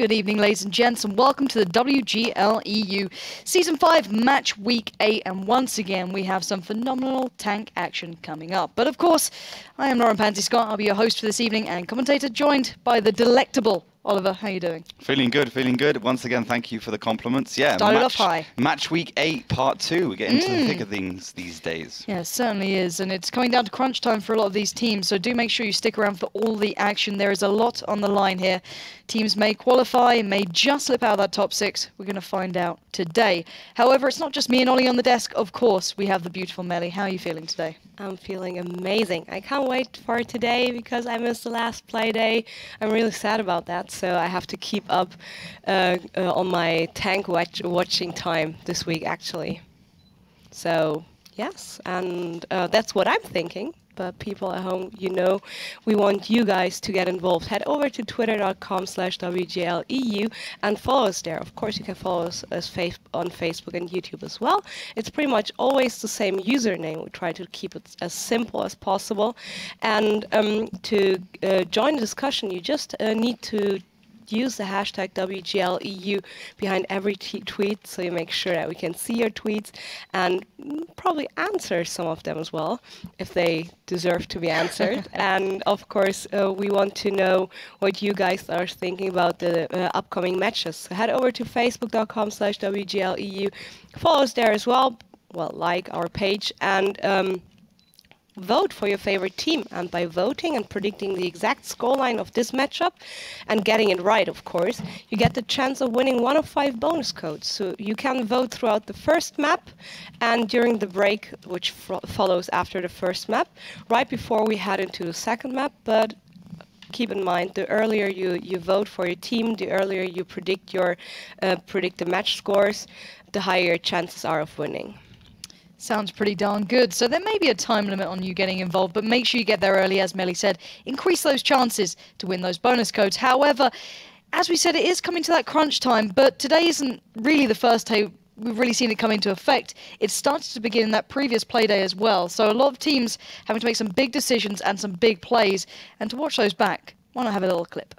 Good evening, ladies and gents, and welcome to the WGL EU Season 5 Match Week 8. And once again, we have some phenomenal tank action coming up. But of course, I am Lauren Pansy Scott. I'll be your host for this evening and commentator, joined by the delectable Oliver. How are you doing? Feeling good, feeling good. Once again, thank you for the compliments. Yeah, started off high. Match Week 8, Part 2. We're getting into the thick of things these days. Yeah, it certainly is. And it's coming down to crunch time for a lot of these teams. So do make sure you stick around for all the action. There is a lot on the line here. Teams may qualify, may just slip out of that top 6. We're going to find out today. However, it's not just me and Ollie on the desk. Of course, we have the beautiful Melly. How are you feeling today? I'm feeling amazing. I can't wait for today because I missed the last play day. I'm really sad about that, so I have to keep up on my tank watching time this week, actually. So, yes, and that's what I'm thinking. But people at home, you know, we want you guys to get involved. Head over to twitter.com/WGLEU and follow us there. Of course, you can follow us on Facebook and YouTube as well. It's pretty much always the same username. We try to keep it as simple as possible. And to join the discussion, you just need to use the hashtag WGLEU behind every tweet, so you make sure that we can see your tweets and probably answer some of them as well, if they deserve to be answered. And of course, we want to know what you guys are thinking about the upcoming matches. So head over to facebook.com/WGLEU, follow us there as well, like our page, and vote for your favorite team. And by voting and predicting the exact scoreline of this matchup and getting it right, of course, you get the chance of winning one of 5 bonus codes. So you can vote throughout the first map and during the break, which follows after the first map, right before we head into the second map. But keep in mind, the earlier you vote for your team, the earlier you predict the match scores, the higher chances are of winning. Sounds pretty darn good. So there may be a time limit on you getting involved, but make sure you get there early, as Melly said. Increase those chances to win those bonus codes. However, as we said, it is coming to that crunch time, but today isn't really the first day we've really seen it come into effect. It started to begin in that previous play day as well. So a lot of teams having to make some big decisions and some big plays. And to watch those back, why not have a little clip?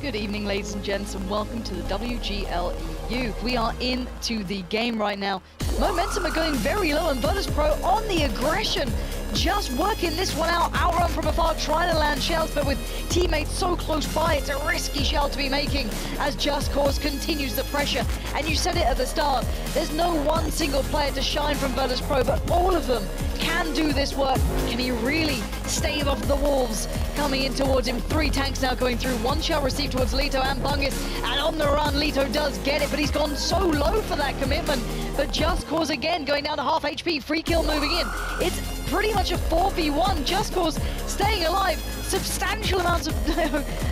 Good evening, ladies and gents, and welcome to the WGL EU. We are into the game right now. Momentum are going very low, and Virtus Pro on the aggression, just working this one out. Outrun from afar, trying to land shells, but with teammates so close by, it's a risky shell to be making as Just Cause continues the pressure. And you said it at the start, there's no one single player to shine from Virtus Pro, but all of them can do this work. Can he really stave off the wolves coming in towards him? 3 tanks now going through. 1 shell received towards Lito and Bungus, and on the run, Lito does get it, but he's gone so low for that commitment. But Just Cause again going down to half HP, free kill moving in. It's pretty much a 4v1. Just Cause staying alive, substantial amounts of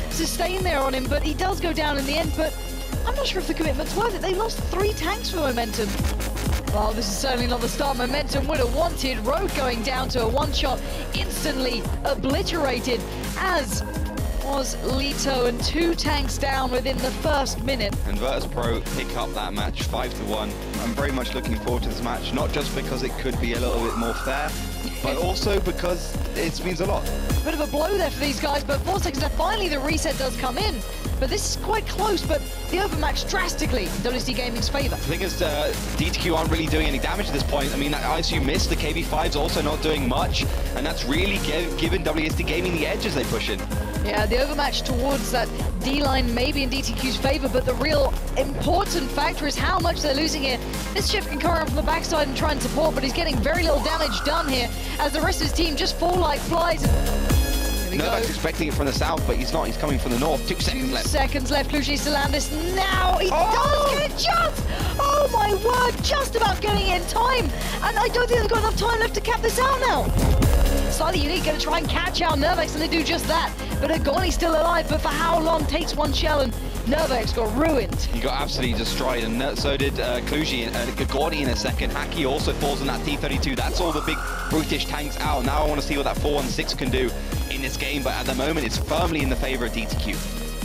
sustain there on him, but he does go down in the end. But I'm not sure if the commitment's worth it. They lost 3 tanks for momentum. Well, this is certainly not the start momentum would have wanted. Rogue going down to a 1-shot, instantly obliterated, as was Lito, and 2 tanks down within the first minute. And Virtus Pro pick up that match 5-1. I'm very much looking forward to this match, not just because it could be a little bit more fair, but also because it means a lot. Bit of a blow there for these guys, but 4 seconds left. Finally, the reset does come in. But this is quite close, but the overmatch drastically in WSD Gaming's favour. The thing is, DTQ aren't really doing any damage at this point. I mean, that ISU missed, the KB5's also not doing much, and that's really given WSD Gaming the edge as they push in. Yeah, the overmatch towards that D-line may be in DTQ's favour, but the real important factor is how much they're losing here. This Shift can come around from the backside and try and support, but he's getting very little damage done here as the rest of his team just fall like flies. Novak's expecting it from the south, but he's not. He's coming from the north. 2 seconds left. 2 seconds left. Kluge needs to land this now. He does get it just! Oh my word, just about getting it in time. And I don't think they've got enough time left to cap this out now. Slightly unique, going to try and catch out Nervex, and they do just that. But Agoni's still alive, but for how long? Takes 1 shell, and Nervex got ruined. He got absolutely destroyed, and so did Kluge and Agoni in a second. Haki also falls on that T-32. That's all the big brutish tanks out. Now I want to see what that 416 can do in this game, but at the moment it's firmly in the favor of DTQ.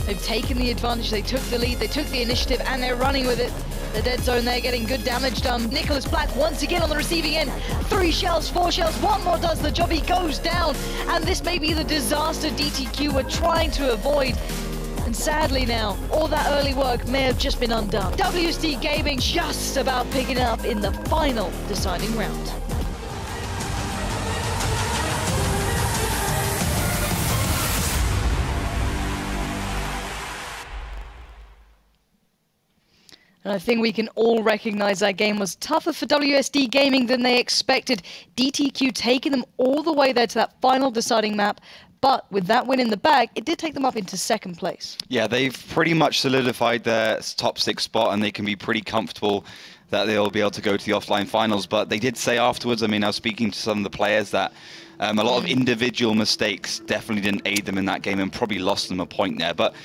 They've taken the advantage, they took the lead, they took the initiative, and they're running with it. The dead zone there getting good damage done. Nicholas Black once again on the receiving end. 3 shells, 4 shells, one more does the job. He goes down. And this may be the disaster DTQ were trying to avoid. And sadly now, all that early work may have just been undone. WSD Gaming just about picking it up in the final deciding round. And I think we can all recognize that game was tougher for WSD Gaming than they expected. DTQ taking them all the way there to that final deciding map. But with that win in the bag, it did take them up into 2nd place. Yeah, they've pretty much solidified their top 6 spot, and they can be pretty comfortable that they'll be able to go to the offline finals. But they did say afterwards, I mean, I was speaking to some of the players, that a lot of individual mistakes definitely didn't aid them in that game and probably lost them a point there. But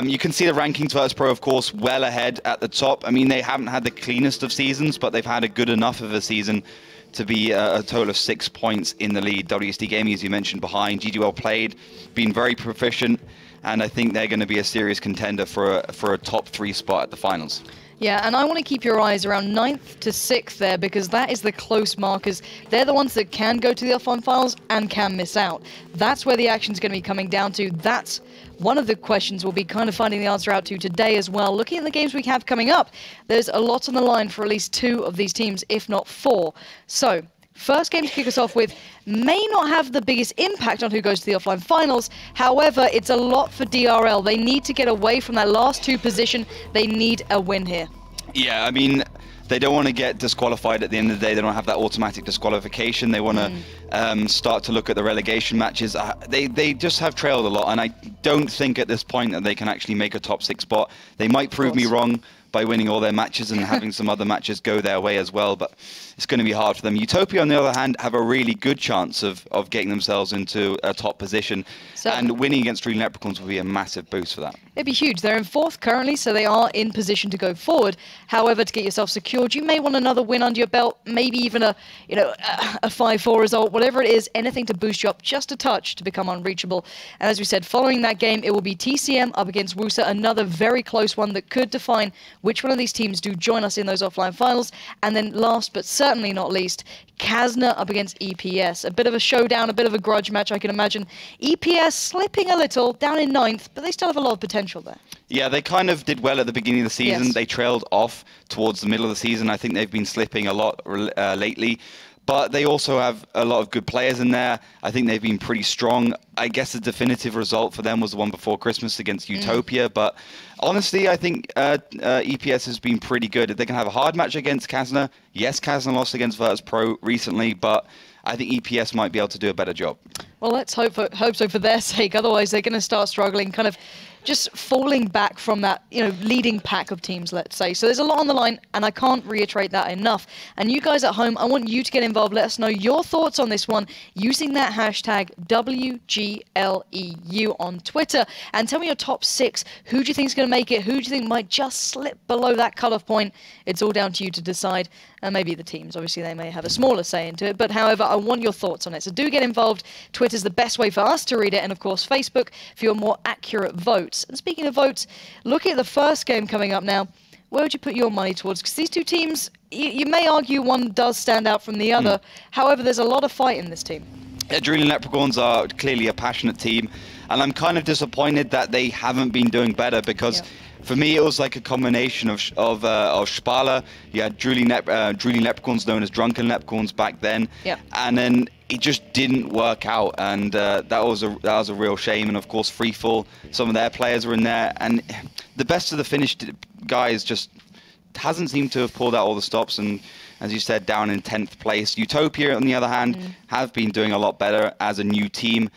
you can see the rankings. Virtus Pro, of course, well ahead at the top. I mean, they haven't had the cleanest of seasons, but they've had a good enough of a season to be a total of 6 points in the lead. WSD Gaming, as you mentioned, behind. GGL played, been very proficient, and I think they're going to be a serious contender for a top 3 spot at the finals. Yeah, and I want to keep your eyes around 9th to 6th there, because that is the close markers. They're the ones that can go to the offline finals and can miss out. That's where the action's going to be coming down to. That's one of the questions we'll be kind of finding the answer out to today as well. Looking at the games we have coming up, there's a lot on the line for at least 2 of these teams, if not 4. So, first game to kick us off with may not have the biggest impact on who goes to the offline finals. However, it's a lot for DRL. They need to get away from that last 2 position. They need a win here. Yeah, I mean, they don't want to get disqualified at the end of the day. They don't have that automatic disqualification. They want to start to look at the relegation matches. They just have trailed a lot, and I don't think at this point that they can actually make a top 6 spot. They might prove me wrong by winning all their matches and having some other matches go their way as well, but it's going to be hard for them. Utopia, on the other hand, have a really good chance of getting themselves into a top position, and winning against Dream Leprechauns will be a massive boost for that. It'd be huge. They're in 4th currently, so they are in position to go forward. However, to get yourself secured, you may want another win under your belt, maybe even a 5-4 result, whatever it is, anything to boost you up just a touch to become unreachable. And as we said, following that game, it will be TCM up against Wusa, another very close one that could define which one of these teams do join us in those offline finals. And then last but certainly not least, Kazna up against EPS. A bit of a showdown, a bit of a grudge match, I can imagine. EPS slipping a little, down in 9th, but they still have a lot of potential there. Yeah, they kind of did well at the beginning of the season. Yes. They trailed off towards the middle of the season. I think they've been slipping a lot lately. But they also have a lot of good players in there. I think they've been pretty strong. I guess the definitive result for them was the one before Christmas against Utopia. But honestly, I think EPS has been pretty good. They can have a hard match against Kazna. Yes, Kazna lost against Virtus Pro recently, but I think EPS might be able to do a better job. Well, let's hope so for their sake. Otherwise, they're going to start struggling, kind of just falling back from that, leading pack of teams, let's say. So there's a lot on the line, and I can't reiterate that enough. And you guys at home, I want you to get involved. Let us know your thoughts on this one using that hashtag WGLEU on Twitter. And tell me your top 6. Who do you think is going to make it? Who do you think might just slip below that cutoff point? It's all down to you to decide. And maybe the teams, obviously, they may have a smaller say into it. But however, I want your thoughts on it. So do get involved. Twitter's the best way for us to read it. And of course, Facebook for your more accurate votes. And speaking of votes, look at the first game coming up now. Where would you put your money towards? Because these 2 teams, you may argue one does stand out from the other. However, there's a lot of fight in this team. Adrenaline Leprechauns are clearly a passionate team. And I'm kind of disappointed that they haven't been doing better, because for me, it was like a combination of Spala. You had Drooling Leprechauns, known as Drunken Leprechauns back then. And then it just didn't work out, and that was a real shame. And of course, Freefall, some of their players were in there, and the best of the Finnish guys just hasn't seemed to have pulled out all the stops. And as you said, down in 10th place. Utopia, on the other hand, have been doing a lot better as a new team.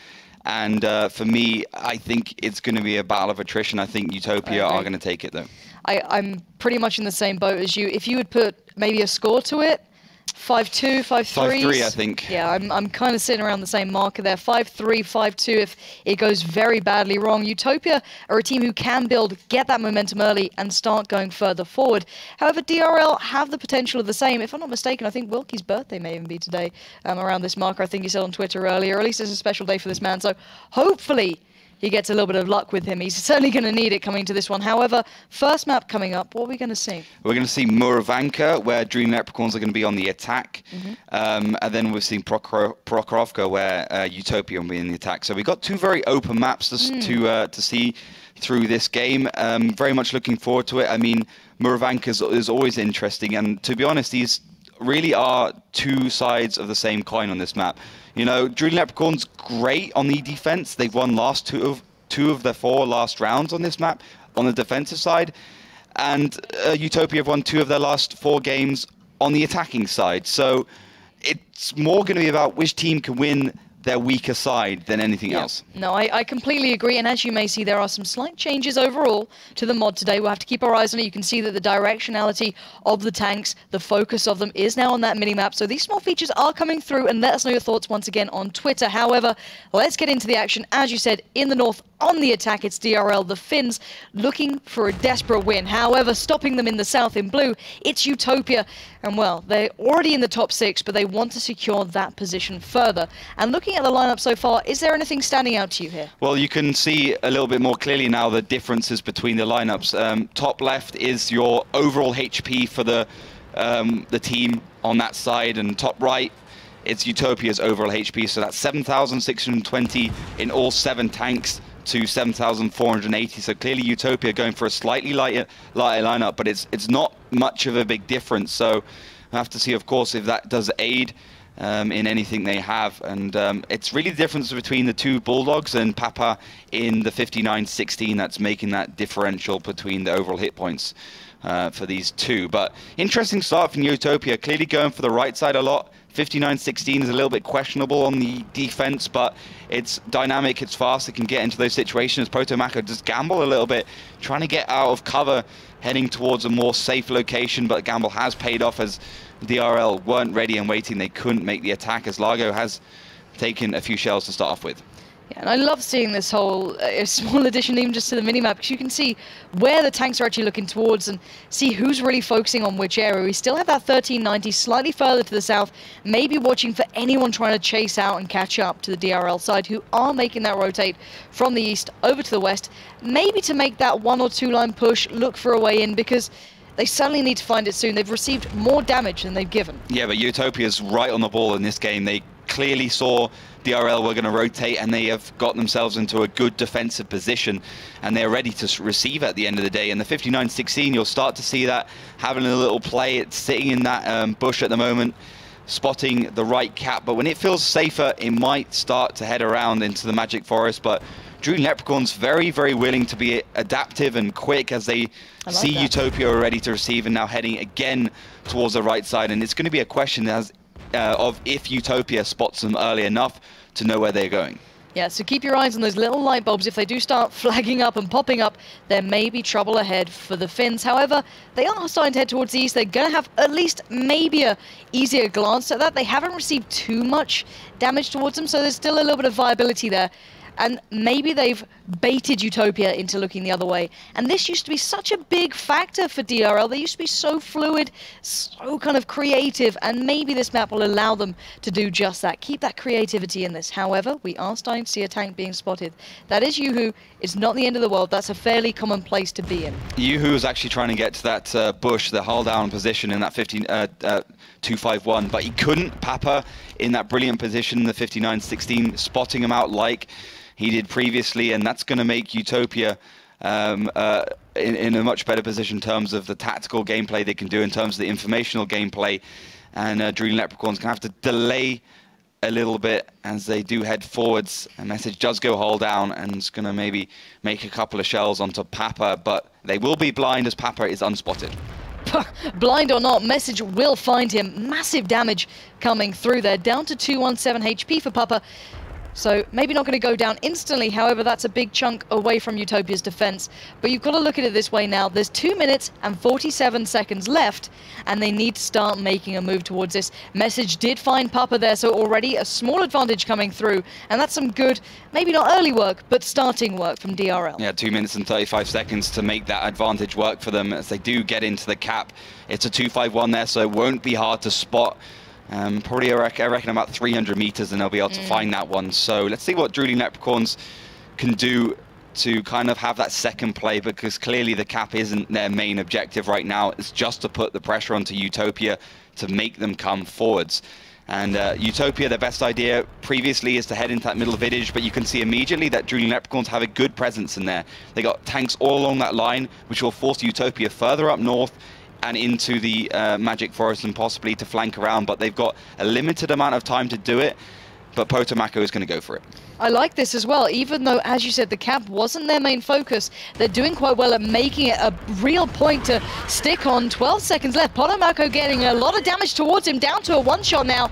And for me, I think it's going to be a battle of attrition. I think Utopia are going to take it, though. I'm pretty much in the same boat as you. If you would put maybe a score to it, 5-2, 5-3. 5-3, I think. Yeah, I'm kind of sitting around the same marker there. 5-3, 5-2 if it goes very badly wrong. Utopia are a team who can build, get that momentum early, and start going further forward. However, DRL have the potential of the same. If I'm not mistaken, I think Wilkie's birthday may even be today around this marker. I think he said on Twitter earlier. At least it's a special day for this man. So hopefully he gets a little bit of luck with him. He's certainly going to need it coming to this one. However, first map coming up, what are we going to see? We're going to see Muravanka, where Dream Leprechauns are going to be on the attack. And then we've seen Prokhorovka, where Utopia will be in the attack. So we've got two very open maps to see through this game. Very much looking forward to it. I mean, Muravanka is always interesting. And to be honest, these really are two sides of the same coin on this map. You know, Dream Leprechauns great on the defense. They've won two of their 4 last rounds on this map on the defensive side, and Utopia have won 2 of their last 4 games on the attacking side. So it's more going to be about which team can win their weaker side than anything else. No, I completely agree. And as you may see, there are some slight changes overall to the mod today. We'll have to keep our eyes on it. You can see that the directionality of the tanks, the focus of them is now on that minimap. So these small features are coming through, and let us know your thoughts once again on Twitter. However, let's get into the action. As you said, in the north, on the attack, it's DRL. The Finns looking for a desperate win. However, stopping them in the south in blue, it's Utopia. And well, they're already in the top 6, but they want to secure that position further. And looking at the lineup so far, is there anything standing out to you here? Well, you can see a little bit more clearly now the differences between the lineups. Top left is your overall HP for the team on that side, and top right, it's Utopia's overall HP. So that's 7,620 in all 7 tanks to 7,480. So clearly Utopia going for a slightly lighter lineup, but it's not much of a big difference. So I have to see, of course, if that does aid in anything they have. And it's really the difference between the 2 Bulldogs and Papa in the 59-16 that's making that differential between the overall hit points for these 2. But interesting start from Utopia, clearly going for the right side a lot. 59-16 is a little bit questionable on the defense, but it's dynamic, it's fast, it can get into those situations. Protomako just gamble a little bit, trying to get out of cover, heading towards a more safe location, but gamble has paid off as DRL weren't ready and waiting. They couldn't make the attack as Largo has taken a few shells to start off with. Yeah, and I love seeing this whole small addition even just to the minimap, because you can see where the tanks are actually looking towards and see who's really focusing on which area. We still have that 1390 slightly further to the south, maybe watching for anyone trying to chase out and catch up to the DRL side, who are making that rotate from the east over to the west, maybe to make that 1 or 2 line push, look for a way in, because they certainly need to find it soon. They've received more damage than they've given. Yeah, but Utopia's right on the ball in this game. They clearly saw DRL were going to rotate, and they have got themselves into a good defensive position, and they're ready to receive at the end of the day. And the 59-16, you'll start to see that having a little play. It's sitting in that bush at the moment, spotting the right cap, but when it feels safer, it might start to head around into the Magic Forest. But Dream Leprechauns very, very willing to be adaptive and quick as they see Utopia are ready to receive, and now heading again towards the right side. And it's going to be a question of if Utopia spots them early enough to know where they're going. Yeah, so keep your eyes on those little light bulbs. If they do start flagging up and popping up, there may be trouble ahead for the Finns. However, they are starting to head towards the east. They're going to have at least maybe a easier glance at that. They haven't received too much damage towards them, so there's still a little bit of viability there. And maybe they've baited Utopia into looking the other way. And this used to be such a big factor for DRL. They used to be so fluid, so kind of creative, and maybe this map will allow them to do just that. Keep that creativity in this. However, we are starting to see a tank being spotted. That is Yoo-Hoo. It's not the end of the world. That's a fairly common place to be in. Yoo-Hoo is actually trying to get to that bush, the hull down position in that 251, but he couldn't. Papa in that brilliant position, the 59-16, spotting him out like he did previously, and that's going to make Utopia in a much better position in terms of the tactical gameplay they can do, in terms of the informational gameplay. And Dream Leprechauns can have to delay a little bit as they do head forwards. A message does go hull down, and it's going to maybe make a couple of shells onto Papa, but they will be blind as Papa is unspotted. Blind or not, message will find him. Massive damage coming through there, down to 217 HP for Papa. So maybe not going to go down instantly. However, that's a big chunk away from Utopia's defense. But you've got to look at it this way now. There's 2 minutes and 47 seconds left, and they need to start making a move towards this. Message did find Papa there, so already a small advantage coming through. And that's some good, maybe not early work, but starting work from DRL. Yeah, 2 minutes and 35 seconds to make that advantage work for them as they do get into the cap. It's a 251 there, so it won't be hard to spot. Probably, I reckon about 300 meters, and they'll be able to find that one. So let's see what Dream Leprechauns can do to kind of have that second play, because clearly the cap isn't their main objective right now. It's just to put the pressure onto Utopia to make them come forwards. And Utopia, their best idea previously is to head into that middle village, but you can see immediately that Drooling Leprechauns have a good presence in there. They got tanks all along that line, which will force Utopia further up north and into the Magic Forest and possibly to flank around, but they've got a limited amount of time to do it, but Potomaco is going to go for it. I like this as well, even though, as you said, the cap wasn't their main focus. They're doing quite well at making it a real point to stick on. 12 seconds left. Potomaco getting a lot of damage towards him, down to a one-shot now.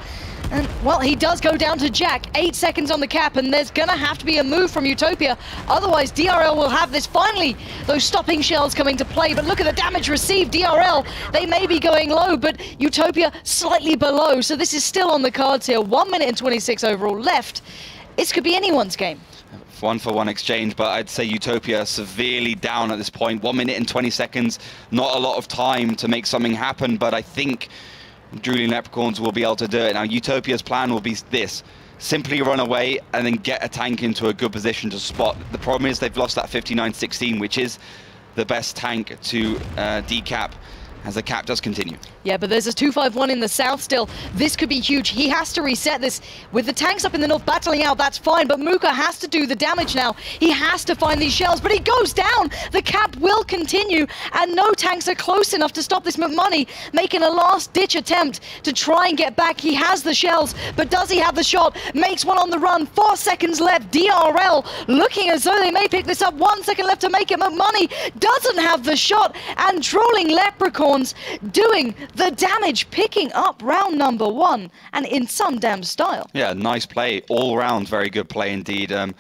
And, well, he does go down to Jack. 8 seconds on the cap, and there's going to have to be a move from Utopia. Otherwise, DRL will have this. Finally, those stopping shells come into play. But look at the damage received. DRL, they may be going low, but Utopia slightly below. So this is still on the cards here. 1 minute and 26 overall left. This could be anyone's game. 1-for-1 exchange, but I'd say Utopia severely down at this point. 1 minute and 20 seconds. Not a lot of time to make something happen, but I think Drooling Leprechauns will be able to do it. Now, Utopia's plan will be this: simply run away and then get a tank into a good position to spot. The problem is they've lost that 59-16, which is the best tank to decap, as the cap does continue. Yeah, but there's a 251 in the south still. This could be huge. He has to reset this. With the tanks up in the north battling out, that's fine, but Mooka has to do the damage now. He has to find these shells, but he goes down. The cap will continue, and no tanks are close enough to stop this. McMoney making a last-ditch attempt to try and get back. He has the shells, but does he have the shot? Makes one on the run. 4 seconds left. DRL looking as though they may pick this up. 1 second left to make it. McMoney doesn't have the shot, and Drooling Leprechauns doing the damage, picking up round number 1, and in some damn style. Yeah, nice play. All round, very good play indeed. I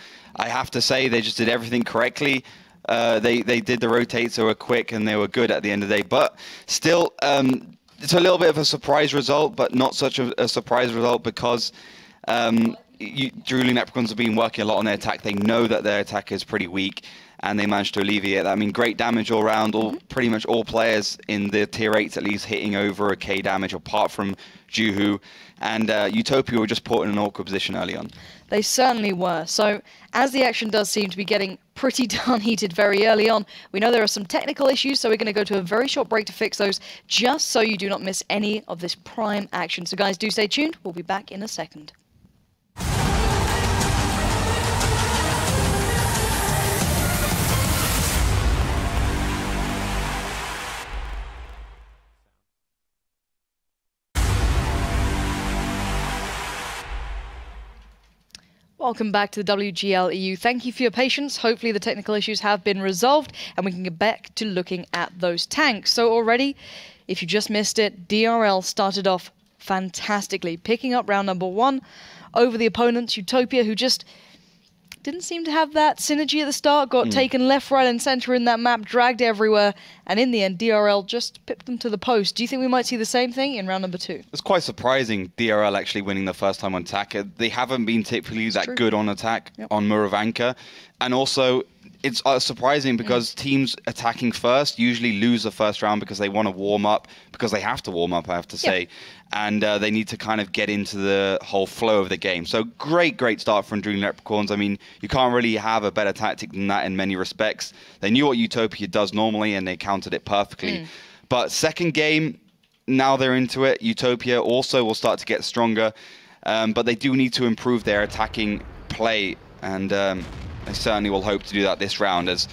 have to say, they just did everything correctly. They did the rotates, they were quick, and they were good at the end of the day. But still, it's a little bit of a surprise result, but not such a surprise result, because Drooling Leprechauns have been working a lot on their attack. They know that their attack is pretty weak, and they managed to alleviate that. I mean, great damage all around. Pretty much all players in the tier 8s at least hitting over a K damage, apart from Juhu. And Utopia were just put in an awkward position early on. They certainly were. So, as the action does seem to be getting pretty darn heated very early on, we know there are some technical issues, so we're going to go to a very short break to fix those, just so you do not miss any of this prime action. So guys, do stay tuned. We'll be back in a second. Welcome back to the WGL EU. Thank you for your patience. Hopefully the technical issues have been resolved and we can get back to looking at those tanks. So already, if you just missed it, DRL started off fantastically, picking up round number 1 over the opponents. Utopia, who just didn't seem to have that synergy at the start, got taken left, right and center in that map, dragged everywhere, and in the end DRL just pipped them to the post. Do you think we might see the same thing in round numur 2? It's quite surprising, DRL actually winning the first time on attack. They haven't been typically that good on attack on Muravanka, and also it's surprising because teams attacking first usually lose the first round because they want to warm up, because they have to warm up, I have to say, and they need to kind of get into the whole flow of the game. So great start from Drooling Leprechauns. I mean, you can't really have a better tactic than that in many respects. They knew what Utopia does normally and they countered it perfectly. But second game, now they're into it. Utopia also will start to get stronger, but they do need to improve their attacking play, and they certainly will hope to do that this round as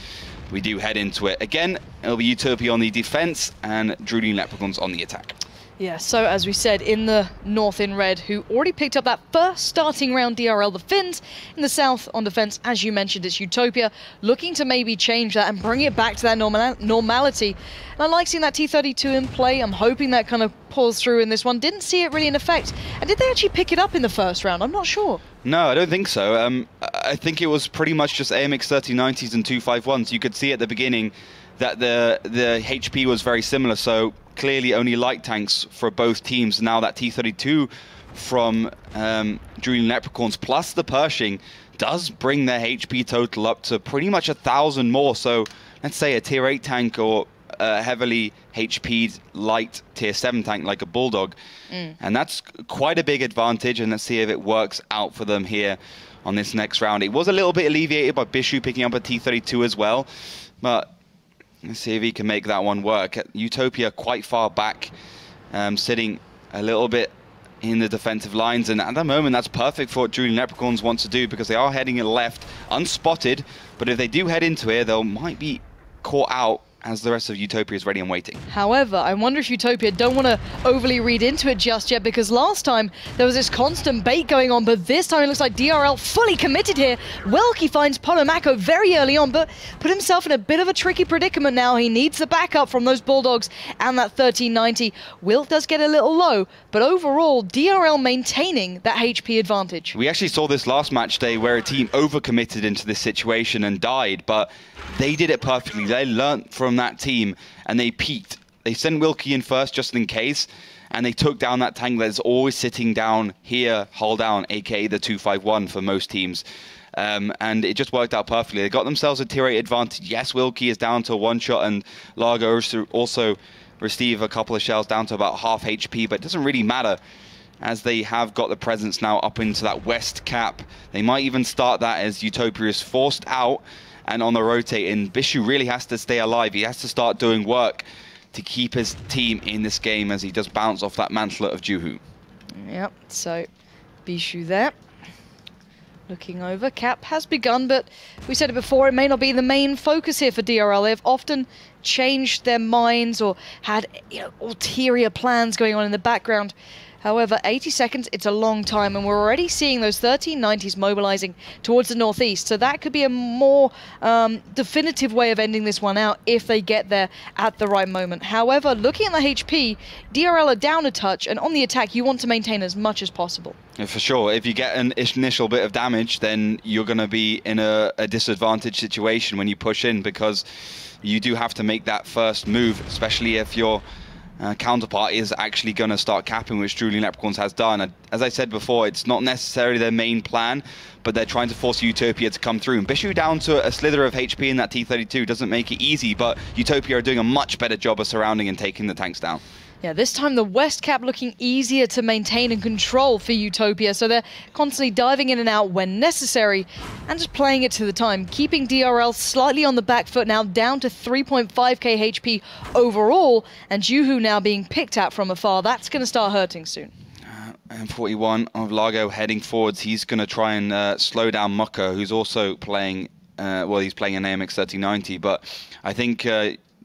we do head into it. Again, it'll be Utopia on the defense and Drooling Leprechauns on the attack. Yeah, so as we said, in the north in red, who already picked up that first starting round DRL, the Finns. In the south on defense, as you mentioned, it's Utopia, looking to maybe change that and bring it back to that normality. And I like seeing that T32 in play. I'm hoping that kind of pulls through in this one. Didn't see it really in effect. And did they actually pick it up in the first round? I'm not sure. No, I don't think so. I think it was pretty much just AMX 3090s and 251s. You could see at the beginning that the HP was very similar, so clearly only light tanks for both teams. Now that T32 from Drooling Leprechauns plus the Pershing does bring their HP total up to pretty much 1,000 more. So let's say a tier 8 tank or a heavily HP'd light tier 7 tank like a Bulldog. And that's quite a big advantage, and let's see if it works out for them here on this next round. It was a little bit alleviated by Bishu picking up a T-32 as well, but let's see if he can make that one work. Utopia quite far back, sitting a little bit in the defensive lines, and at the moment that's perfect for what Julian Leprechauns want to do, because they are heading it left unspotted, but if they do head into here, they might be caught out as the rest of Utopia is ready and waiting. However, I wonder if Utopia don't want to overly read into it just yet, because last time there was this constant bait going on, but this time it looks like DRL fully committed here. Wilkie finds Potomako very early on, but put himself in a bit of a tricky predicament now. He needs the backup from those Bulldogs and that 1390. Wilt does get a little low, but overall, DRL maintaining that HP advantage. We actually saw this last match day where a team overcommitted into this situation and died, but they did it perfectly. They learnt from that team and they peaked. They sent Wilkie in first just in case, and they took down that tank that's always sitting down here, hull down, aka the 251 for most teams. And it just worked out perfectly. They got themselves a tier 8 advantage. Yes, Wilkie is down to one shot, and Largo also receive a couple of shells down to about half HP, but it doesn't really matter, as they have got the presence now up into that west cap. They might even start that as Utopia is forced out and on the rotate, and Bishu really has to stay alive. He has to start doing work to keep his team in this game as he does bounce off that mantlet of Juhu. Yep, so Bishu there. Looking over, cap has begun, but we said it before, it may not be the main focus here for DRL. They've often changed their minds or had, ulterior plans going on in the background. However, 80 seconds, it's a long time, and we're already seeing those 1390s mobilizing towards the northeast. So that could be a more definitive way of ending this one out if they get there at the right moment. However, looking at the HP, DRL are down a touch, and on the attack, you want to maintain as much as possible. Yeah, for sure. If you get an initial bit of damage, then you're going to be in a disadvantaged situation when you push in, because you do have to make that first move, especially if your counterpart is actually going to start capping, which Julian Leprechauns has done. As I said before, it's not necessarily their main plan, but they're trying to force Utopia to come through. And Bishu down to a slither of HP in that T-32 doesn't make it easy, but Utopia are doing a much better job of surrounding and taking the tanks down. Yeah, this time the west cap looking easier to maintain and control for Utopia, so they're constantly diving in and out when necessary and just playing it to the time, keeping DRL slightly on the back foot now, down to 3.5k HP overall, and Juhu now being picked at from afar. That's going to start hurting soon. And 41 of Largo heading forwards. He's going to try and slow down Mucker, who's also playing, well, he's playing an AMX 3090, but I think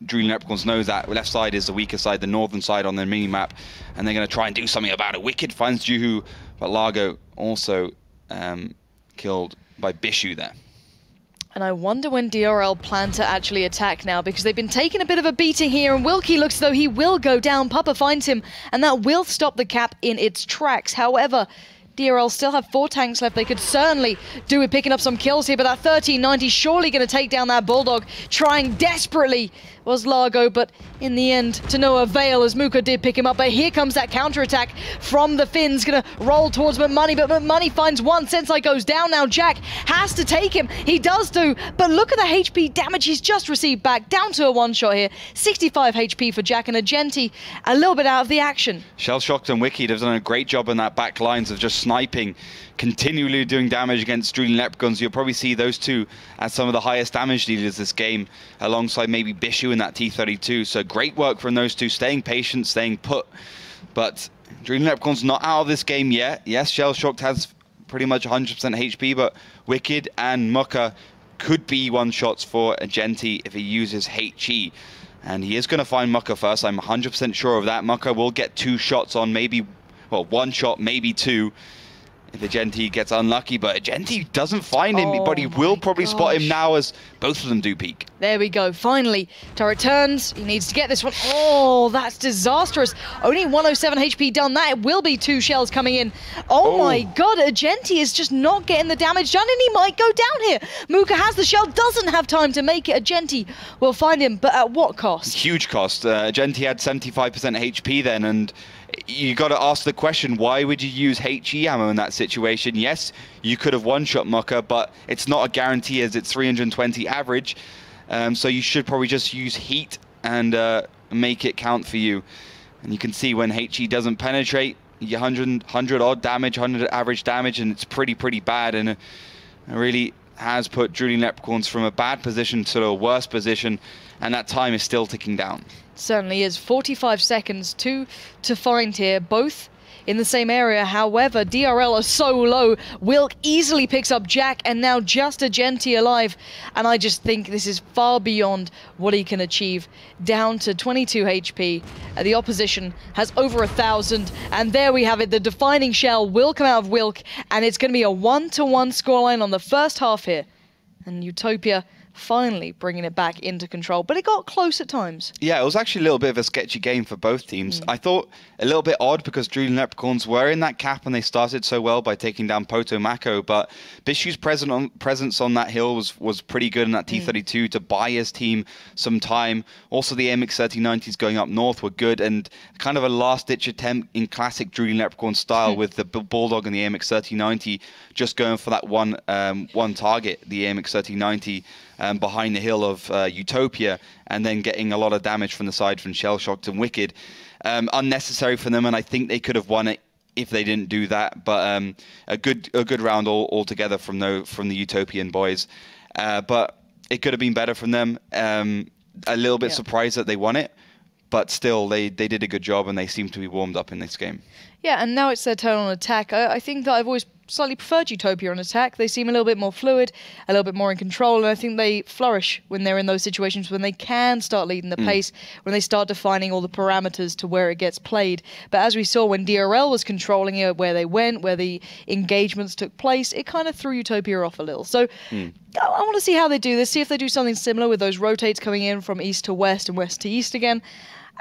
Julian Leprechauns knows that left side is the weaker side, the northern side on their mini-map, and they're going to try and do something about it. Wicked finds Juhu, but Largo also killed by Bishu there. And I wonder when DRL plan to actually attack now, because they've been taking a bit of a beating here, and Wilkie looks as though he will go down. Papa finds him, and that will stop the cap in its tracks. However, DRL still have 4 tanks left. They could certainly do with picking up some kills here, but that 1390 surely going to take down that Bulldog. Trying desperately was Largo, but in the end, to no avail, as Muka did pick him up. But here comes that counterattack from the Finns, going to roll towards McMoney, but McMoney finds one. Sensei goes down now. Jack has to take him. He does do, but look at the HP damage he's just received back, down to a one-shot here. 65 HP for Jack, and Agenti a little bit out of the action. Shell-Shocked and Wicked have done a great job in that back lines of just sniping, continually doing damage against Julian Leprechauns. You'll probably see those two as some of the highest damage dealers this game, alongside maybe Bishu in that T-32. So great work from those two, staying patient, staying put. But Julian Leprechauns not out of this game yet. Yes, Shell-Shocked has pretty much 100% HP, but Wicked and Mucker could be one-shots for Agenti if he uses HE. And he is going to find Mucker first. I'm 100% sure of that. Mucker will get 2 shots on, maybe, well, 1 shot, maybe 2. If Agenti gets unlucky, but Agenti doesn't find him, but he will probably spot him now as both of them do peak. There we go, finally. Turret turns, he needs to get this one. Oh, that's disastrous. Only 107 HP done. That will be 2 shells coming in. Oh my god, Agenti is just not getting the damage done, and he might go down here. Muka has the shell, doesn't have time to make it. Agenti will find him, but at what cost? Huge cost. Agenti had 75% HP then, and you got to ask the question, why would you use HE ammo in that situation? Yes, you could have one-shot Mucker, but it's not a guarantee as it's 320 average. So you should probably just use heat and make it count for you. And you can see when HE doesn't penetrate, you get 100 odd damage, 100 average damage, and it's pretty bad. And It really has put Drooling Leprechauns from a bad position to a worse position, and that time is still ticking down. Certainly is. 45 seconds to find here, both in the same area. However, DRL are so low. Wilk easily picks up Jack, and now just a Genty alive. And I just think this is far beyond what he can achieve. Down to 22 HP. The opposition has over 1,000. And there we have it. The defining shell will come out of Wilk, and it's going to be a 1-1 scoreline on the first half here. And Utopia finally bringing it back into control, but it got close at times. Yeah, it was actually a little bit of a sketchy game for both teams. I thought a little bit odd because Drooling Leprechauns were in that cap and they started so well by taking down Poto Mako, but Bishu's presence on that hill was pretty good in that T32 to buy his team some time. Also, the AMX3090s going up north were good, and kind of a last-ditch attempt in classic Drooling Leprechaun style with the Bulldog and the AMX3090 just going for that one target, the AMX3090, behind the hill of Utopia, and then getting a lot of damage from the side from Shellshocked and Wicked. Unnecessary for them, and I think they could have won it if they didn't do that. But a good round altogether from the Utopian boys. But it could have been better from them. A little bit surprised that they won it, but still they did a good job, and they seem to be warmed up in this game. Yeah, and now it's their turn on attack. I think that I've always slightly preferred Utopia on attack. They seem a little bit more fluid, a little bit more in control, and I think they flourish when they're in those situations when they can start leading the pace, when they start defining all the parameters to where it gets played. But as we saw when DRL was controlling it, where they went, where the engagements took place, it kind of threw Utopia off a little. So I want to see how they do this, see if they do something similar with those rotates coming in from east to west and west to east again.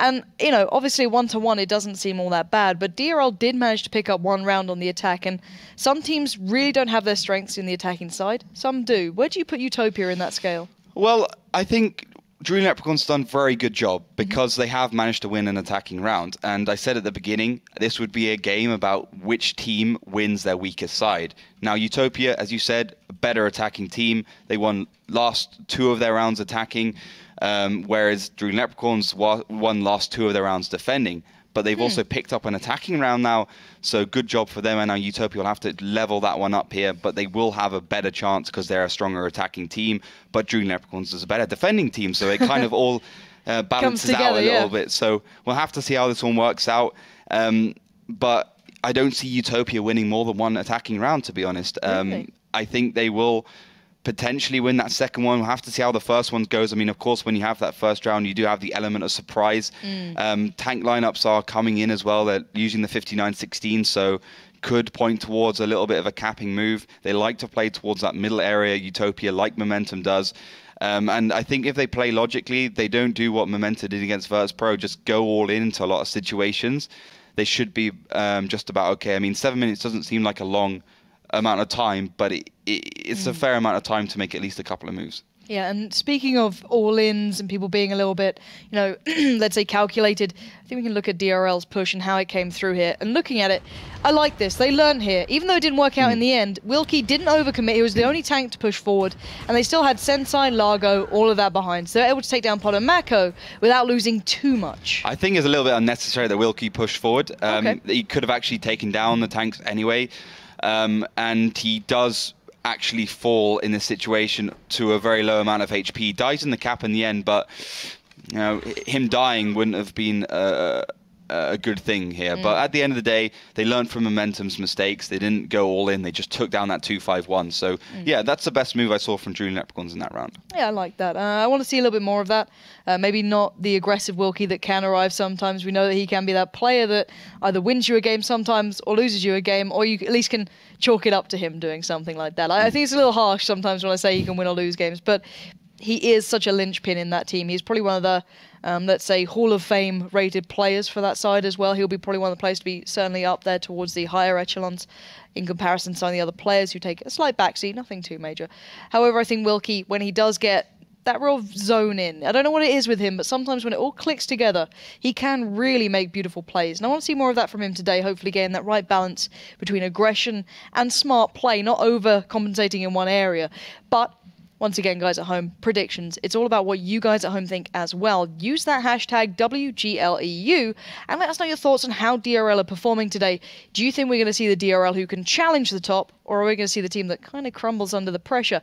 And, you know, obviously 1-1, it doesn't seem all that bad, but DRL did manage to pick up one round on the attack, and some teams really don't have their strengths in the attacking side. Some do. Where do you put Utopia in that scale? Well, I think Drooling Leprechaun's done a very good job because they have managed to win an attacking round. And I said at the beginning, this would be a game about which team wins their weakest side. Now, Utopia, as you said, a better attacking team. They won last 2 of their rounds attacking. Whereas Drooling Leprechauns won last 2 of their rounds defending. But they've also picked up an attacking round now, so good job for them. And now Utopia will have to level that one up here, but they will have a better chance because they're a stronger attacking team. But Drooling Leprechauns is a better defending team, so it kind of all balances out a little bit. So we'll have to see how this one works out. But I don't see Utopia winning more than one attacking round, to be honest. Really? I think they will potentially win that second one. We'll have to see how the first one goes. I mean, of course, when you have that first round, you do have the element of surprise. Tank lineups are coming in as well. They're using the 59-16, so could point towards a little bit of a capping move. They like to play towards that middle area, Utopia, like Momentum does. And I think if they play logically, they don't do what Momentum did against Virtus Pro, just go all in into a lot of situations. They should be just about okay. I mean, 7 minutes doesn't seem like a long amount of time, but it's a fair amount of time to make at least a couple of moves. Yeah, and speaking of all-ins and people being a little bit, you know, let's say calculated, I think we can look at DRL's push and how it came through here. And looking at it, I like this. They learned here. Even though it didn't work out in the end, Wilkie didn't overcommit. He was the only tank to push forward. And they still had Sensei, Largo, all of that behind. So they're able to take down Poto Mako without losing too much. I think it's a little bit unnecessary that Wilkie pushed forward. He could have actually taken down the tanks anyway. And he does actually fall in this situation to a very low amount of HP. He dies in the cap in the end, but you know, him dying wouldn't have been a good thing here. But at the end of the day, they learned from Momentum's mistakes. They didn't go all in. They just took down that 2-5-1. So yeah, that's the best move I saw from Drooling Leprechauns in that round. Yeah, I like that. I want to see a little bit more of that. Maybe not the aggressive Wilkie that can arrive sometimes. We know that he can be that player that either wins you a game sometimes or loses you a game, or you at least can chalk it up to him doing something like that. I think it's a little harsh sometimes when I say he can win or lose games, but he is such a linchpin in that team. He's probably one of the, let's say, Hall of Fame rated players for that side as well. He'll be probably one of the players to be certainly up there towards the higher echelons in comparison to some of the other players who take a slight backseat, nothing too major. However, I think Wilkie, when he does get that real zone in, I don't know what it is with him, but sometimes when it all clicks together, he can really make beautiful plays. And I want to see more of that from him today, hopefully getting that right balance between aggression and smart play, not overcompensating in one area. But once again, guys at home, predictions. It's all about what you guys at home think as well. Use that hashtag WGLEU and let us know your thoughts on how DRL are performing today. Do you think we're going to see the DRL who can challenge the top, or are we going to see the team that kind of crumbles under the pressure?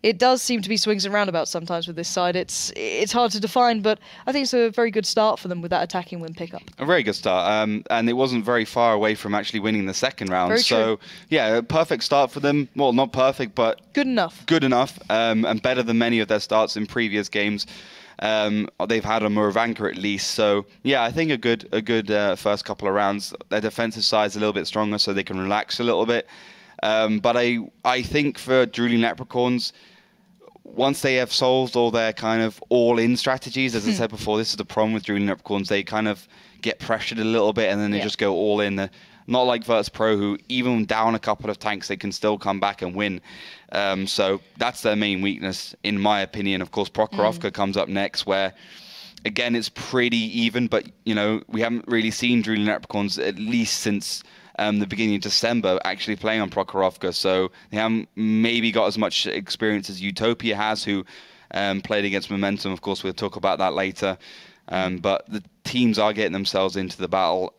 It does seem to be swings and roundabouts sometimes with this side. It's hard to define, but I think it's a very good start for them with that attacking win pickup. A very good start, and it wasn't very far away from actually winning the second round. Very so, true. yeah, a perfect start for them. Well, not perfect, but good enough. Good enough, and better than many of their starts in previous games. They've had on Moravanka at least. So, yeah, I think a good first couple of rounds. Their defensive side's a little bit stronger, so they can relax a little bit. But I think for Drooling Leprechauns, once they have solved all their kind of all-in strategies, as I said before, this is the problem with Drooling Leprechauns. They kind of get pressured a little bit and then they just go all in. Not like Virtus Pro, who even down a couple of tanks, they can still come back and win. So that's their main weakness, in my opinion. Of course, Prokhorovka comes up next, where, again, it's pretty even. But, you know, we haven't really seen Drooling Leprechauns, at least since the beginning of December, actually playing on Prokhorovka. So they haven't maybe got as much experience as Utopia has, who played against Momentum. Of course, we'll talk about that later. But the teams are getting themselves into the battle.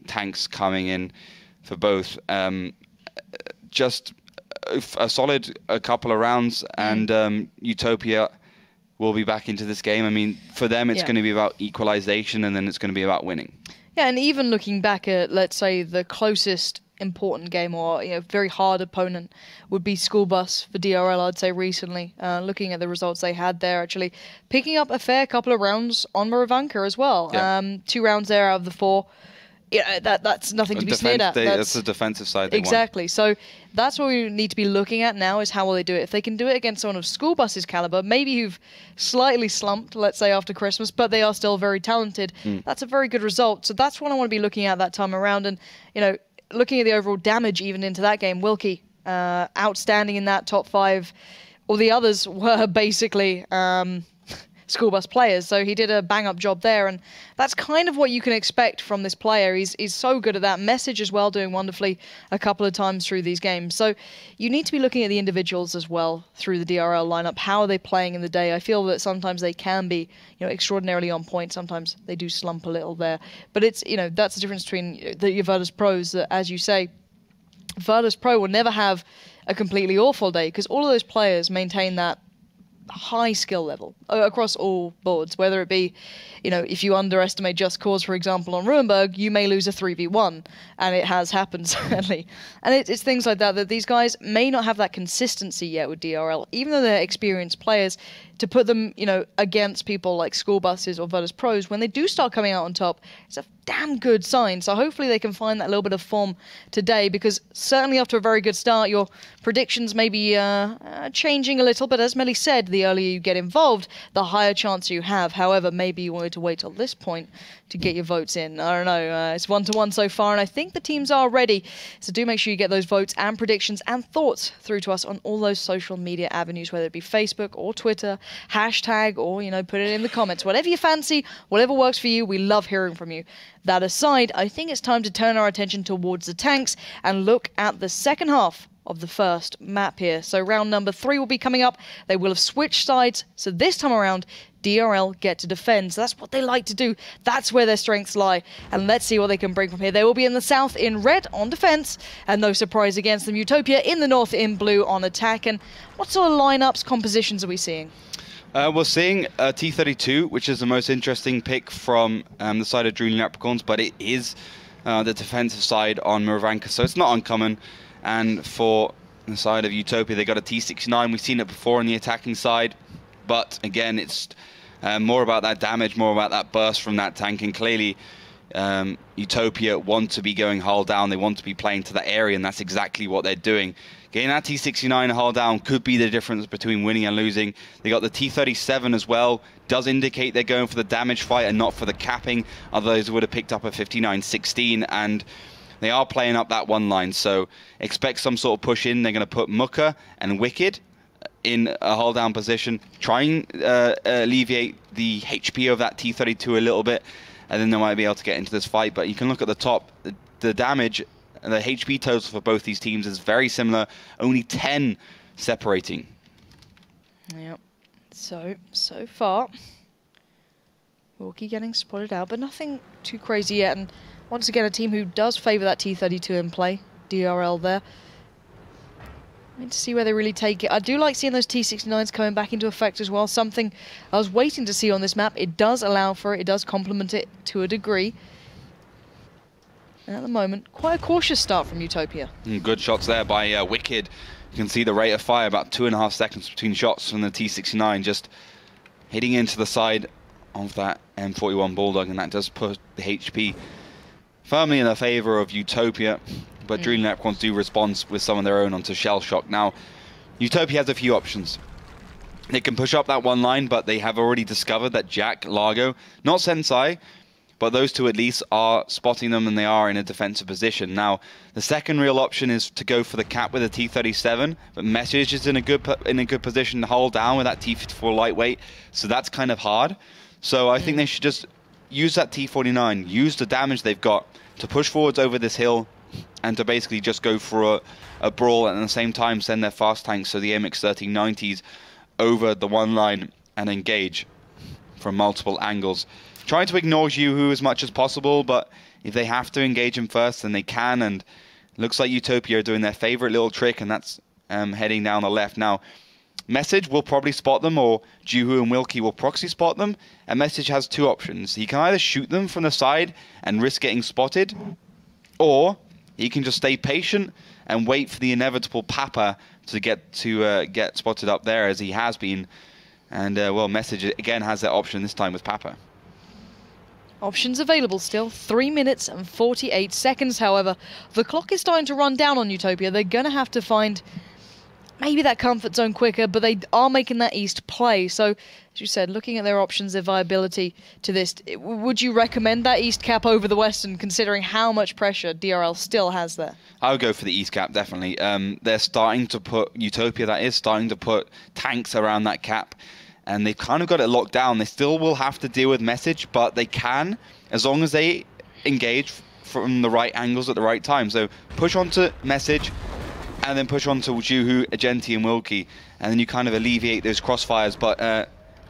Tanks coming in for both. Just a solid couple of rounds, and Utopia will be back into this game. I mean, for them, it's going to be about equalization, and then it's going to be about winning. Yeah, and even looking back at, let's say, the closest important game or very hard opponent would be School Bus for DRL, I'd say, recently. Looking at the results they had there, actually picking up a fair couple of rounds on Moravanka as well. Yeah. 2 rounds there out of the 4. Yeah, that's nothing to be sneered at. That's the defensive side. Exactly. So that's what we need to be looking at now, is how will they do it. If they can do it against someone of School Bus's caliber, maybe who've slightly slumped, let's say, after Christmas, but they are still very talented, that's a very good result. So that's what I want to be looking at that time around. And, looking at the overall damage even into that game, Wilkie, outstanding in that top 5. All the others were basically School Bus players, so he did a bang-up job there, and that's kind of what you can expect from this player. He's so good at that. Message as well, doing wonderfully a couple of times through these games. So you need to be looking at the individuals as well through the DRL lineup. How are they playing in the day? I feel that sometimes they can be, extraordinarily on point. Sometimes they do slump a little there, but it's, that's the difference between the Virtus Pros. That, as you say, Virtus Pro will never have a completely awful day because all of those players maintain that high skill level across all boards, whether it be, if you underestimate Just Cause, for example, on Ruinberg, you may lose a 3v1, and it has happened, certainly. And it's things like that these guys may not have that consistency yet with DRL, even though they're experienced players, to put them, against people like School Buses or Virtus Pros. When they do start coming out on top, it's a damn good sign. So hopefully they can find that little bit of form today, because certainly after a very good start, your predictions may be changing a little, but as Melly said, the earlier you get involved, the higher chance you have. However, maybe you wanted to wait till this point to get your votes in. I don't know. It's 1-1 so far, and I think the teams are ready. So do make sure you get those votes and predictions and thoughts through to us on all those social media avenues, whether it be Facebook or Twitter, hashtag, or, put it in the comments. Whatever you fancy, whatever works for you, we love hearing from you. That aside, I think it's time to turn our attention towards the tanks and look at the second half of the first map here. So round number 3 will be coming up. They will have switched sides. So this time around, DRL get to defend. So that's what they like to do. That's where their strengths lie. And let's see what they can bring from here. They will be in the south in red on defense. And no surprise against them. Utopia in the north in blue on attack. And what sort of lineups, compositions are we seeing? We're seeing T32, which is the most interesting pick from the side of Drooling Leprechauns, but it is the defensive side on Moravanka, so it's not uncommon. And for the side of Utopia, they got a T69. We've seen it before on the attacking side, but again, it's more about that damage, more about that burst from that tank, and clearly Utopia want to be going hull down. They want to be playing to that area, and that's exactly what they're doing. Getting that T69 hull down could be the difference between winning and losing. They got the T37 as well. Does indicate they're going for the damage fight and not for the capping. Otherwise, would have picked up a 59-16, and they are playing up that one line. So expect some sort of push in. They're going to put Muka and Wicked in a hull down position, try and alleviate the HP of that T32 a little bit, and then they might be able to get into this fight. But you can look at the top, the damage and the HP total for both these teams is very similar, only 10 separating. Yep. So far, Wilkie getting spotted out, but nothing too crazy yet. And once again, a team who does favour that T32 in play, DRL there. To see where they really take it. I do like seeing those T69s coming back into effect as well. Something I was waiting to see on this map. It does allow for it. It does complement it to a degree. And at the moment, quite a cautious start from Utopia. Good shots there by Wicked. You can see the rate of fire, about 2.5 seconds between shots from the T69, just hitting into the side of that M41 Bulldog, and that does put the HP firmly in the favor of Utopia. But Drooling Leprechauns do respond with some of their own onto Shell Shock. Now, Utopia has a few options. They can push up that one line, but they have already discovered that Jack, Largo, not Sensei, but those two at least are spotting them, and they are in a defensive position. Now, the second real option is to go for the cap with a T37, but Message is in a good position to hold down with that T54 lightweight, so that's kind of hard. So I think they should just use that T49, use the damage they've got to push forwards over this hill, and to basically just go for a brawl, and at the same time send their fast tanks, so the AMX1390s, over the one line and engage from multiple angles. Trying to ignore Juhu as much as possible, but if they have to engage him first, then they can, and looks like Utopia are doing their favorite little trick, and that's heading down the left. Now, Message will probably spot them, or Juhu and Wilkie will proxy spot them, and Message has two options. He can either shoot them from the side and risk getting spotted, or he can just stay patient and wait for the inevitable Papa to get spotted up there, as he has been. And, well, Message again has that option this time with Papa. Options available still. 3 minutes and 48 seconds, however. The clock is starting to run down on Utopia. They're going to have to find maybe that comfort zone quicker, but they are making that east play. So, as you said, looking at their options, their viability to this, would you recommend that east cap over the western, considering how much pressure DRL still has there? I would go for the east cap, definitely. They're starting to put, Utopia that is, starting to put tanks around that cap, and they've kind of got it locked down. They still will have to deal with Message, but they can, as long as they engage from the right angles at the right time. So push onto Message, and then push onto Juhu, Agenti, and Wilkie, and then you kind of alleviate those crossfires. But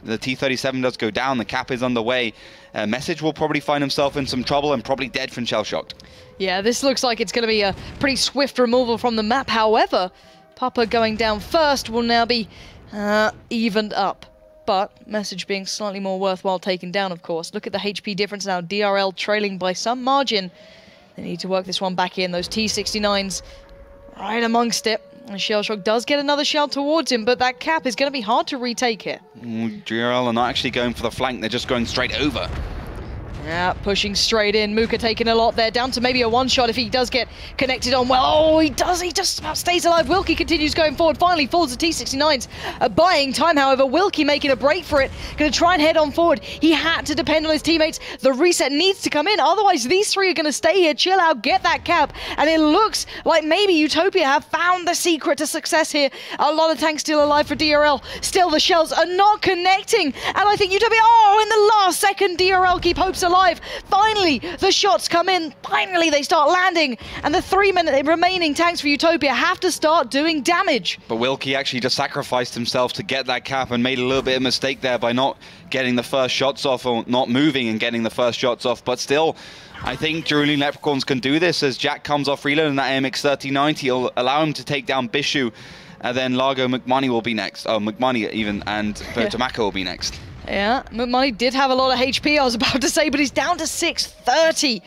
the T37 does go down, the cap is underway. Message will probably find himself in some trouble and probably dead from shell shock. Yeah, this looks like it's going to be a pretty swift removal from the map. However, Papa going down first will now be evened up. But Message being slightly more worthwhile taken down, of course. Look at the HP difference now. DRL trailing by some margin. They need to work this one back in. Those T69s right amongst it. And Shell Shock does get another shell towards him, but that cap is going to be hard to retake here. DRL are not actually going for the flank. They're just going straight over. Yeah, pushing straight in. Mooka taking a lot there, down to maybe a one-shot if he does get connected on well. Oh, he does. He just about stays alive. Wilkie continues going forward. Finally falls the T69s. Buying time, however. Wilkie making a break for it. Going to try and head on forward. He had to depend on his teammates. The reset needs to come in. Otherwise, these three are going to stay here, chill out, get that cap. And it looks like maybe Utopia have found the secret to success here. A lot of tanks still alive for DRL. Still, the shells are not connecting. And I think Utopia, oh, in the last second, DRL keep hopes alive. Finally, the shots come in. Finally, they start landing. And the 3 minute remaining tanks for Utopia have to start doing damage. But Wilkie actually just sacrificed himself to get that cap and made a little bit of a mistake there by not getting the first shots off, or not moving and getting the first shots off. But still, I think Drooling Leprechauns can do this, as Jack comes off reload and that AMX1390 will allow him to take down Bishu. And then Largo McMoney will be next. Oh, McMoney even, and Tomako will be next. Yeah, McMoney did have a lot of HP, I was about to say, but he's down to 630.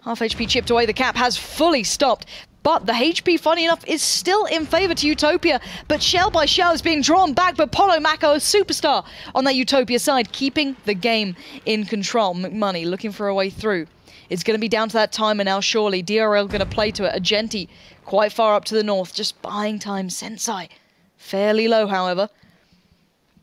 Half HP chipped away. The cap has fully stopped. But the HP, funny enough, is still in favor to Utopia. But shell by shell is being drawn back. But Polo Mako, a superstar on that Utopia side, keeping the game in control. McMoney looking for a way through. It's going to be down to that timer now, surely. DRL going to play to it. Agenti quite far up to the north, just buying time. Sensei fairly low, however.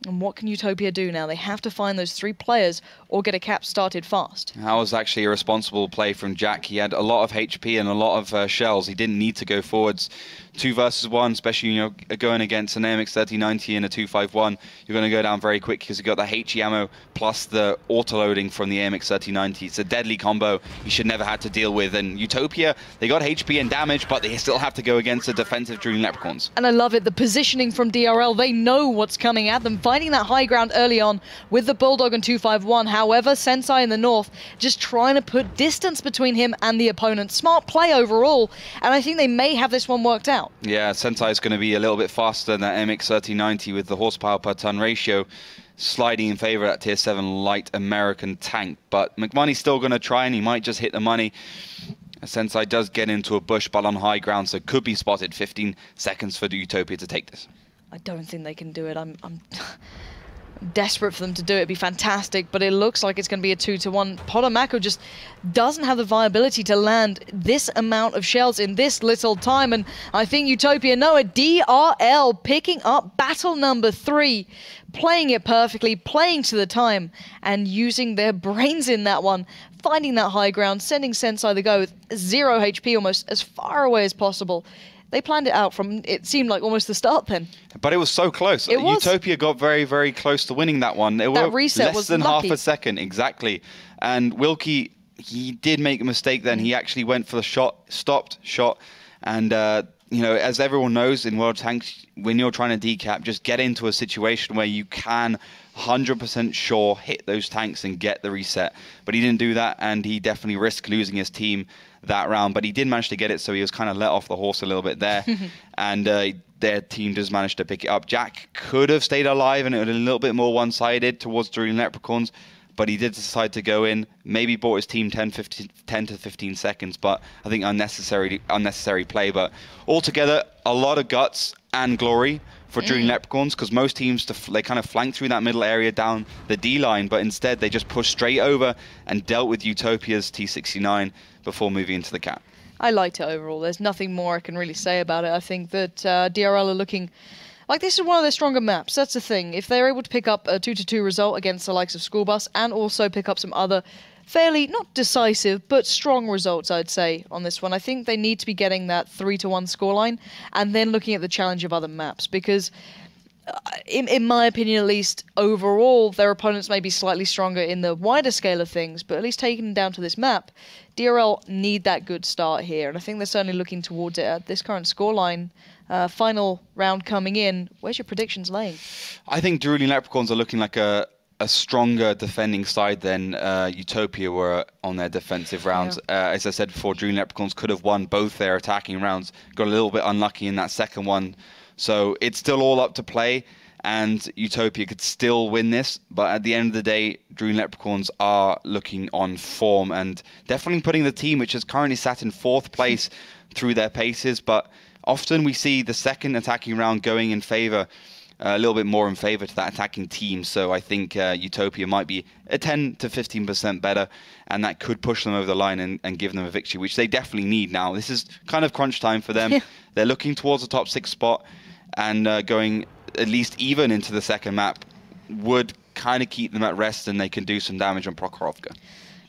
And what can Utopia do now? They have to find those three players or get a cap started fast. That was actually a responsible play from Jack. He had a lot of HP and a lot of shells. He didn't need to go forwards. 2 versus 1, especially going against an AMX1390 and a 251. You're going to go down very quick because you've got the HE ammo plus the auto-loading from the AMX1390. It's a deadly combo you should never have to deal with. And Utopia, they got HP and damage, but they still have to go against the defensive Drooling Leprechauns. And I love it, the positioning from DRL. They know what's coming at them finding that high ground early on with the Bulldog and 251. However, Sensei in the north just trying to put distance between him and the opponent. Smart play overall, and I think they may have this one worked out. Yeah, Sensei is going to be a little bit faster than that MX-1390 with the horsepower per ton ratio, sliding in favor of that tier 7 light American tank. But McMoney's still going to try, and he might just hit the money. Sensei does get into a bush, but on high ground, so could be spotted. 15 seconds for the Utopia to take this. I don't think they can do it. I'm desperate for them to do it. It'd be fantastic, but it looks like it's going to be a 2-1. Potomako just doesn't have the viability to land this amount of shells in this little time, and I think Utopia know it. DRL picking up battle number 3, playing it perfectly, playing to the time, and using their brains in that one, finding that high ground, sending Sensei the go with 0 HP almost as far away as possible. They planned it out from, it seemed like almost the start then. But it was so close. It was. Utopia got very, very close to winning that one. It That were reset less was than lucky. half a second, exactly. And Wilkie, he did make a mistake then. He actually went for the shot, stopped, shot. And, you know, as everyone knows in World Tanks, when you're trying to decap, just get into a situation where you can 100% sure hit those tanks and get the reset. But he didn't do that, and he definitely risked losing his team that round. But he did manage to get it, so he was kind of let off the horse a little bit there. And their team does manage to pick it up. Jack could have stayed alive, and it was a little bit more one-sided towards Drooling Leprechauns. But he did decide to go in, maybe bought his team 10 to 15 seconds, but I think unnecessary play. But altogether, a lot of guts and glory for Drooling Leprechauns, because most teams, they kind of flanked through that middle area down the D line, but instead they just pushed straight over and dealt with Utopia's T69 before moving into the cap. I liked it overall. There's nothing more I can really say about it. I think that DRL are looking like this is one of their stronger maps. That's the thing. If they're able to pick up a 2-2 result against the likes of School Bus and also pick up some other fairly, not decisive, but strong results, I'd say, on this one, I think they need to be getting that 3-1 scoreline and then looking at the challenge of other maps, because in my opinion at least, overall, their opponents may be slightly stronger in the wider scale of things, but at least taking them down to this map, DRL need that good start here, and I think they're certainly looking towards it at this current scoreline. Final round coming in. Where's your predictions laying? I think Drooling Leprechauns are looking like a stronger defending side than Utopia were on their defensive rounds. Yeah. As I said before, Drooling Leprechauns could have won both their attacking rounds, got a little bit unlucky in that second one. So it's still all up to play, and Utopia could still win this. But at the end of the day, Drooling Leprechauns are looking on form and definitely putting the team, which is currently sat in 4th place, through their paces. But often we see the second attacking round going in favor, a little bit more in favor to that attacking team. So I think Utopia might be a 10 to 15% better, and that could push them over the line and give them a victory, which they definitely need now. This is kind of crunch time for them. They're looking towards the top 6 spot, and going at least even into the second map would kind of keep them at rest, and they can do some damage on Prokhorovka.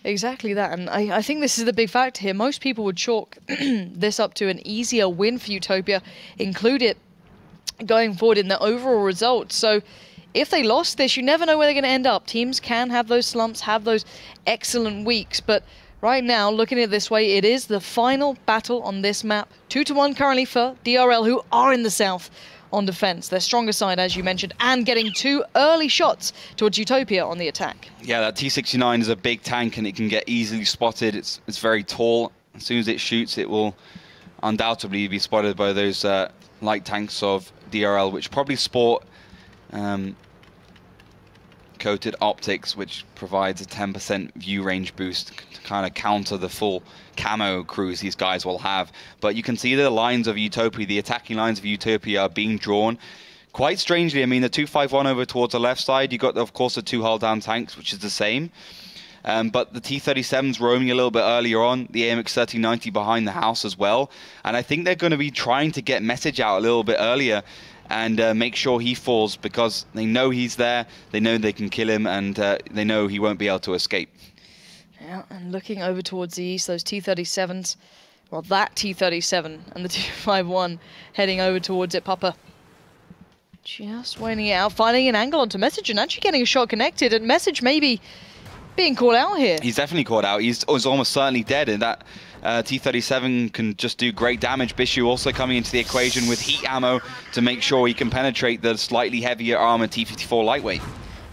Exactly that, and I think this is the big factor here. Most people would chalk this up to an easier win for Utopia, include it going forward in the overall results. So if they lost this, you never know where they're going to end up. Teams can have those slumps, have those excellent weeks, but right now, looking at it this way, it is the final battle on this map. 2-1 currently for DRL, who are in the south on defense. Their stronger side, as you mentioned, and getting 2 early shots towards Utopia on the attack. Yeah, that T69 is a big tank, and it can get easily spotted. It's very tall. As soon as it shoots, it will undoubtedly be spotted by those light tanks of DRL, which probably sport coated optics, which provides a 10% view range boost to kind of counter the full camo cruise these guys will have. But you can see the lines of Utopia, the attacking lines of Utopia are being drawn quite strangely. I mean, the 251 over towards the left side, you got, of course, the 2 hull down tanks, which is the same. But the T-37's roaming a little bit earlier on, the AMX-1390 behind the house as well. And I think they're going to be trying to get message out a little bit earlier and make sure he falls, because they know he's there, they know they can kill him, and they know he won't be able to escape. Yeah, and looking over towards the east, those T-37s, well, that T-37 and the 251 heading over towards it. Papa just waiting it out, finding an angle onto Message and actually getting a shot connected, and Message maybe being caught out here. He's definitely caught out. He's almost certainly dead, and that T-37 can just do great damage. Bishu also coming into the equation with heat ammo to make sure he can penetrate the slightly heavier armor T-54 lightweight.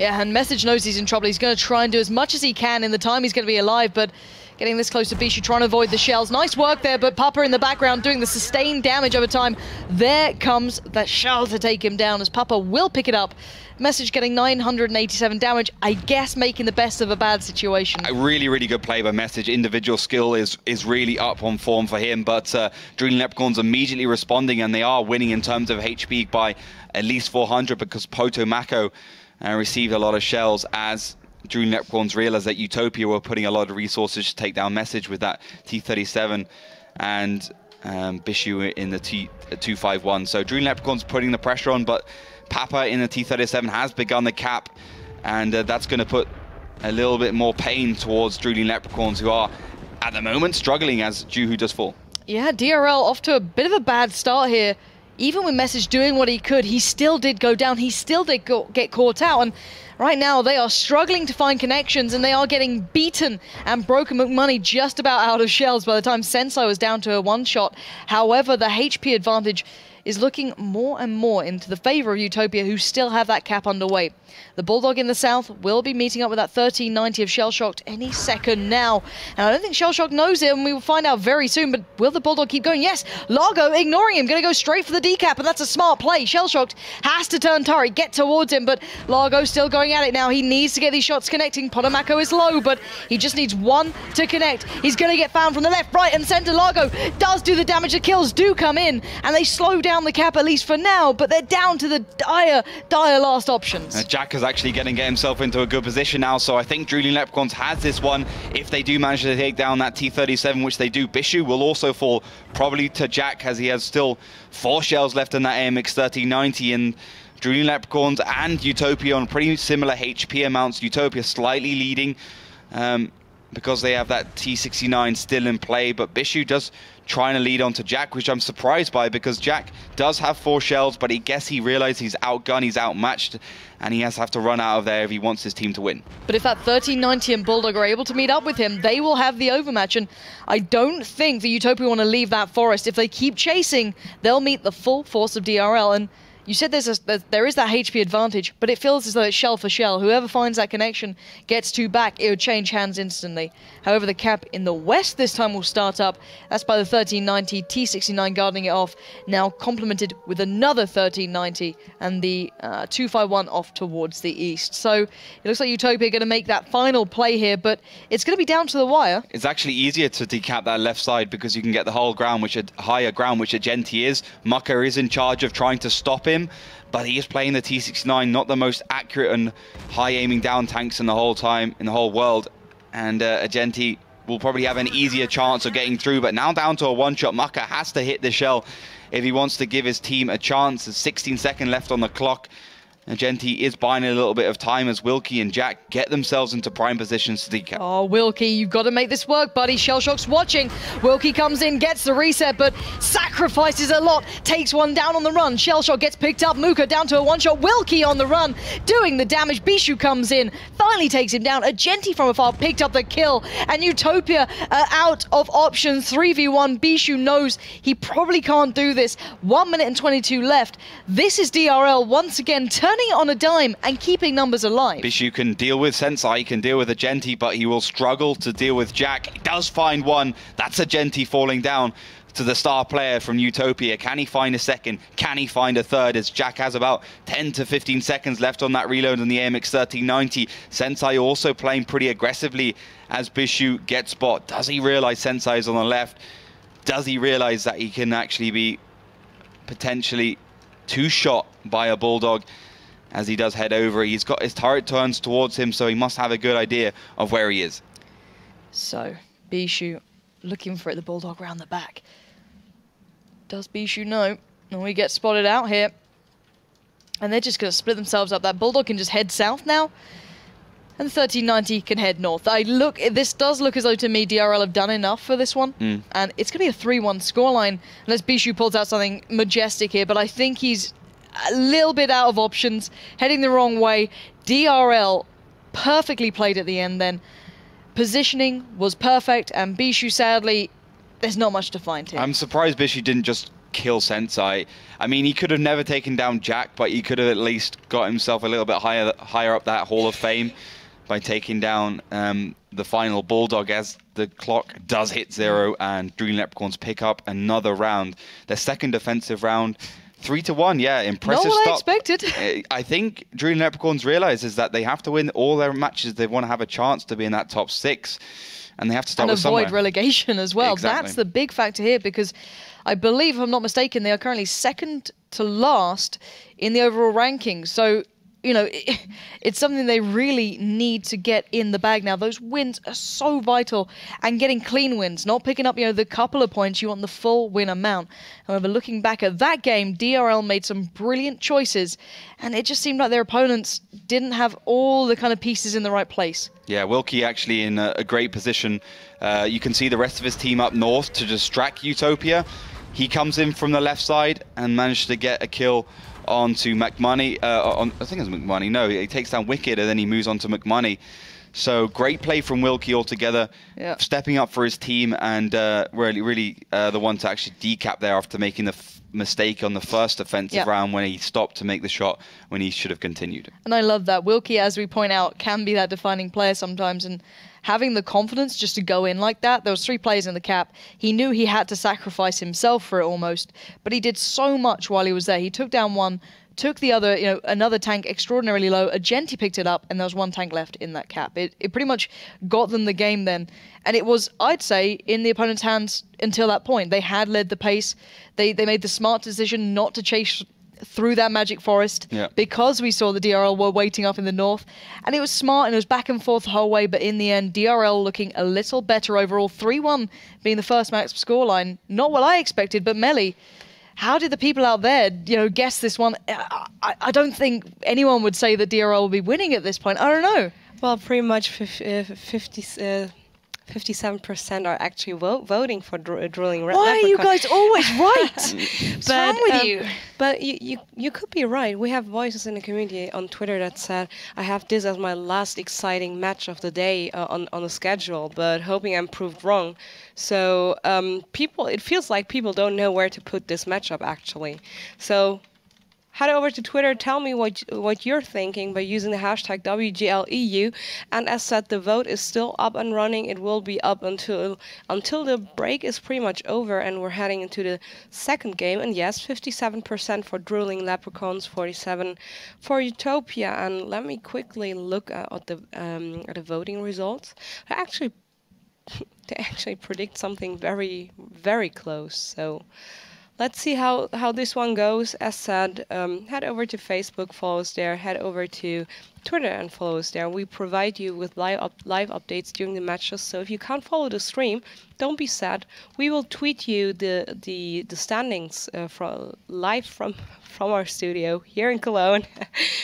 Yeah, and Message knows he's in trouble. He's going to try and do as much as he can in the time he's going to be alive, but getting this close to Bishu, trying to avoid the shells. Nice work there, but Papa in the background doing the sustained damage over time. There comes that shell to take him down, as Papa will pick it up. Message getting 987 damage, I guess making the best of a bad situation. A really, really good play by Message. Individual skill is really up on form for him, but Drooling Leprechauns immediately responding, and they are winning in terms of HP by at least 400 because Poto Mako received a lot of shells as Drooling Leprechauns realized that Utopia were putting a lot of resources to take down Message with that T-37 and Bishu in the T-251. So Drooling Leprechauns putting the pressure on, but Papa in the T-37 has begun the cap, and that's going to put a little bit more pain towards Drooling Leprechauns, who are at the moment struggling as Juhu does fall. Yeah, DRL off to a bit of a bad start here. Even with Message doing what he could, he still did go down. He still did get caught out. And right now, they are struggling to find connections, and they are getting beaten. And Broken McMoney just about out of shells by the time Sensei was down to a one-shot. However, the HP advantage is looking more and more into the favor of Utopia, who still have that cap underway. The Bulldog in the south will be meeting up with that 1390 of Shellshocked any second now. And I don't think Shellshock knows it, and we will find out very soon, but will the Bulldog keep going? Yes, Largo ignoring him, going to go straight for the decap, and that's a smart play. Shellshocked has to turn turret, get towards him, but Largo still going at it now. He needs to get these shots connecting. Potomako is low, but he just needs one to connect. He's going to get found from the left, right, and center. Largo does do the damage. The kills do come in, and they slow down the cap at least for now, but they're down to the dire last options. Jack is actually going to get himself into a good position now, so I think Drooling Leprechauns has this one. If they do manage to take down that T-37, which they do, Bishu will also fall probably to Jack, as he has still 4 shells left in that AMX 1390, and Drooling Leprechauns and Utopia on pretty similar HP amounts. Utopia slightly leading because they have that T-69 still in play, but Bishu does trying to lead on to Jack, which I'm surprised by, because Jack does have 4 shells, but he realized he's outgunned, he's outmatched, and he has to have to run out of there if he wants his team to win. But if that 1390 and Bulldog are able to meet up with him, they will have the overmatch, and I don't think the Utopia want to leave that forest. If they keep chasing, they'll meet the full force of DRL, and you said there is that HP advantage, but it feels as though it's shell for shell. Whoever finds that connection gets 2 back. It would change hands instantly. However, the cap in the west this time will start up. That's by the 1390, T69 guarding it off, now complemented with another 1390, and the 251 off towards the east. So it looks like Utopia are going to make that final play here, but it's going to be down to the wire. It's actually easier to decap that left side because you can get the whole ground, which higher ground, which Agenti is. Mucker is in charge of trying to stop him, but he is playing the T69, not the most accurate and high aiming down tanks in the whole world, and Agenti will probably have an easier chance of getting through, but now down to a one-shot. Mucker has to hit the shell if he wants to give his team a chance. There's 16 seconds left on the clock. Agenti is buying a little bit of time as Wilkie and Jack get themselves into prime positions to decap. Oh, Wilkie, you've got to make this work, buddy. Shellshock's watching. Wilkie comes in, gets the reset, but sacrifices a lot. Takes one down on the run. Shellshock gets picked up. Muka down to a one-shot. Wilkie on the run, doing the damage. Bishu comes in, finally takes him down. Agenti from afar picked up the kill, and Utopia out of options. 3v1. Bishu knows he probably can't do this. 1 minute and 22 left. This is DRL once again turning it on a dime and keeping numbers alive. Bishu can deal with Sensei, he can deal with Agenti, but he will struggle to deal with Jack. He does find one. That's Agenti falling down to the star player from Utopia. Can he find a second? Can he find a third? As Jack has about 10 to 15 seconds left on that reload on the AMX 1390. Sensei also playing pretty aggressively as Bishu gets spot. Does he realize Sensei is on the left? Does he realize that he can actually be potentially 2-shot by a Bulldog? As he does head over, he's got his turret turns towards him, so he must have a good idea of where he is. So, Bishu looking for it, the Bulldog round the back. Does Bishu know? No, he gets spotted out here. And they're just going to split themselves up. That Bulldog can just head south now, and the 1390 can head north. This does look as though, to me, DRL have done enough for this one. And it's going to be a 3-1 scoreline, unless Bishu pulls out something majestic here, but I think he's a little bit out of options, heading the wrong way. DRL perfectly played at the end then. Positioning was perfect, and Bishu, sadly, there's not much to find here. I'm surprised Bishu didn't just kill Sensei. I mean, he could have never taken down Jack, but he could have at least got himself a little bit higher up that Hall of Fame by taking down the final Bulldog, as the clock does hit 0 and Drooling Leprechauns pick up another round. Their second defensive round. 3-1, yeah, impressive Not what stop. I expected. I think Drooling Leprechauns realizes that they have to win all their matches. They want to have a chance to be in that top 6, and they have to start with somewhere. And avoid relegation as well. Exactly. That's the big factor here, because I believe, if I'm not mistaken, they are currently second to last in the overall ranking. So, you know, it's something they really need to get in the bag now. Those wins are so vital, and getting clean wins, not picking up, you know, the couple of points. You want the full win amount. However, looking back at that game, DRL made some brilliant choices, and it just seemed like their opponents didn't have all the kind of pieces in the right place. Yeah, Wilkie actually in a great position. You can see the rest of his team up north to distract Utopia. He comes in from the left side and managed to get a kill onto McMoney. I think it's McMoney. No, he takes down Wicked and then he moves on to McMoney. So great play from Wilkie altogether, stepping up for his team, and really the one to actually decap there after making the mistake on the first offensive round when he stopped to make the shot when he should have continued. And I love that. Wilkie, as we point out, can be that defining player sometimes, and having the confidence just to go in like that. There was 3 players in the cap. He knew he had to sacrifice himself for it almost, but he did so much while he was there. He took down one, took the other, you know, another tank extraordinarily low. Agenti picked it up, and there was 1 tank left in that cap. It pretty much got them the game then. And it was, I'd say, in the opponent's hands until that point. They had led the pace. They made the smart decision not to chase through that magic forest because we saw the DRL were waiting up in the north, and it was smart, and it was back and forth the whole way, but in the end DRL looking a little better overall. 3-1 being the first max scoreline. Not what I expected, but Melly, how did the people out there, you know, guess this one? I don't think anyone would say that DRL will be winning at this point. I don't know. Well, pretty much 57% are actually voting for Drooling Leprechauns. Why are you guys always right? What's wrong with you? But you could be right. We have voices in the community on Twitter that said, I have this as my last exciting match of the day on the schedule, but hoping I'm proved wrong. So it feels like people don't know where to put this matchup actually. So head over to Twitter, tell me what you're thinking by using the hashtag WGLEU. And as said, the vote is still up and running. It will be up until the break is pretty much over and we're heading into the second game. And yes, 57% for Drooling Leprechauns, 47% for Utopia. And let me quickly look at the voting results. They actually predict something very, very close. So let's see how this one goes. As said, head over to Facebook, follow us there. Head over to Twitter and follow us there. We provide you with live updates during the matches. So if you can't follow the stream, don't be sad. We will tweet you the standings live from our studio here in Cologne,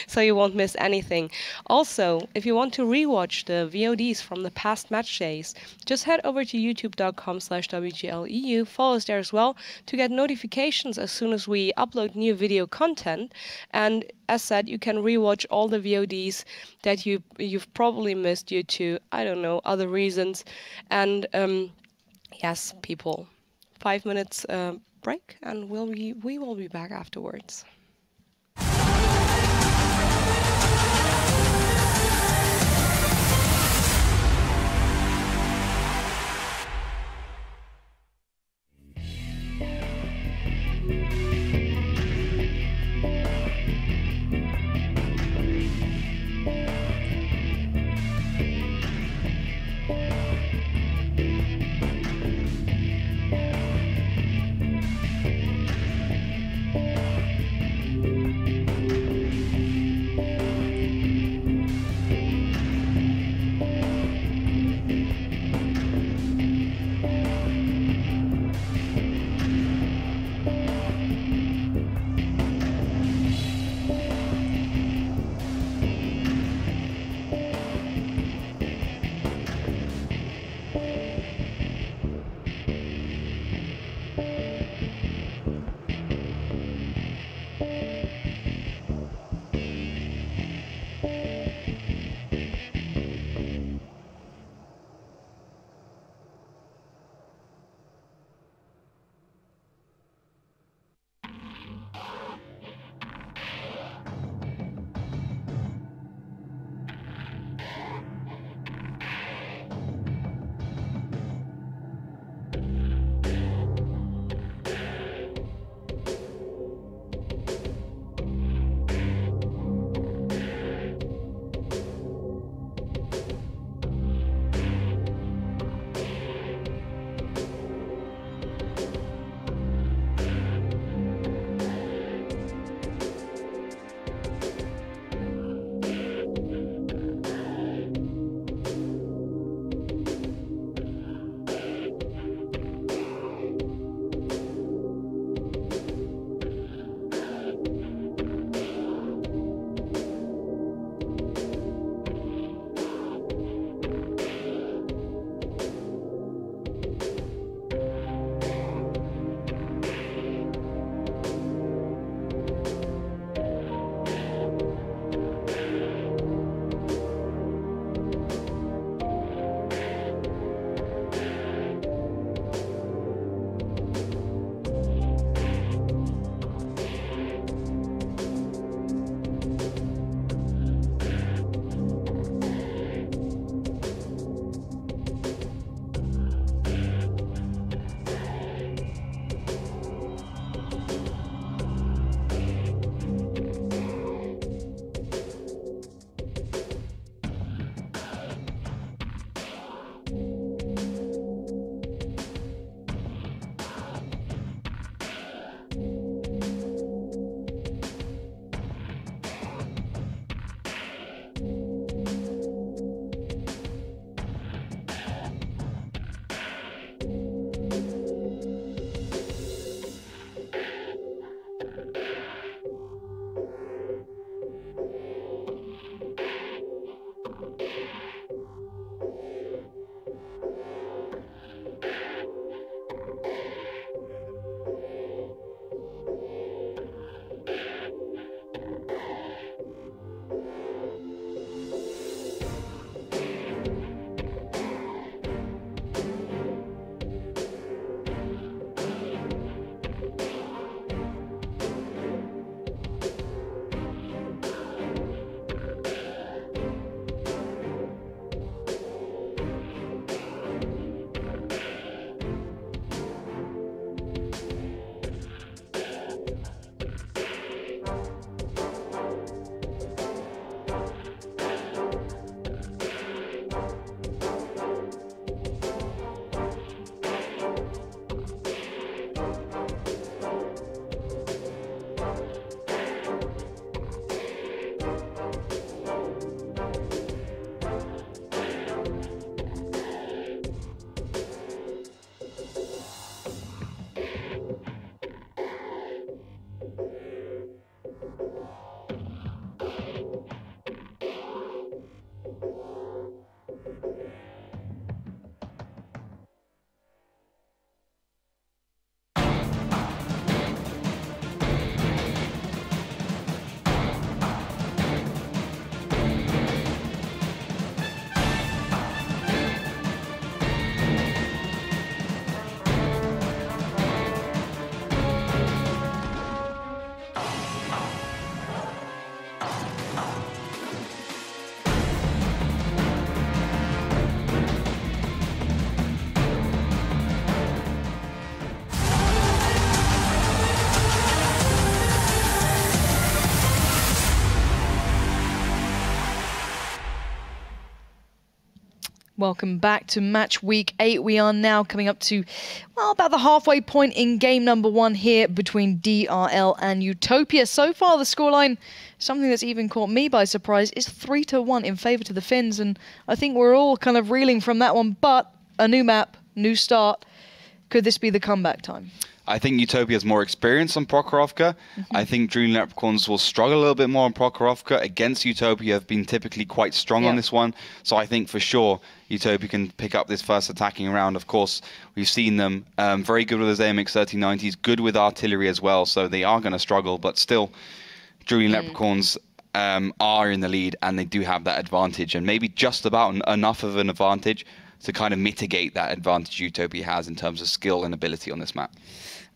so you won't miss anything. Also, if you want to rewatch the VODs from the past match days, just head over to youtube.com/WGLEU. Follow us there as well to get notifications as soon as we upload new video content. And as said, you can rewatch all the VODs that you've probably missed due to, I don't know, other reasons. And yes, people, 5 minutes break, and we will be back afterwards. Welcome back to match week 8. We are now coming up to, well, about the halfway point in game number 1 here between DRL and Utopia. So far, the scoreline, something that's even caught me by surprise, is 3-1 in favour to the Finns. And I think we're all kind of reeling from that one. But a new map, new start. Could this be the comeback time? I think Utopia has more experience on Prokhorovka. I think Dream Leprechauns will struggle a little bit more on Prokhorovka. Against Utopia have been typically quite strong on this one. So I think for sure Utopia can pick up this first attacking round. Of course, we've seen them very good with those AMX 3090s, good with artillery as well. So they are going to struggle, but still Dream Leprechauns are in the lead and they do have that advantage, and maybe just about enough of an advantage to kind of mitigate that advantage Utopia has in terms of skill and ability on this map.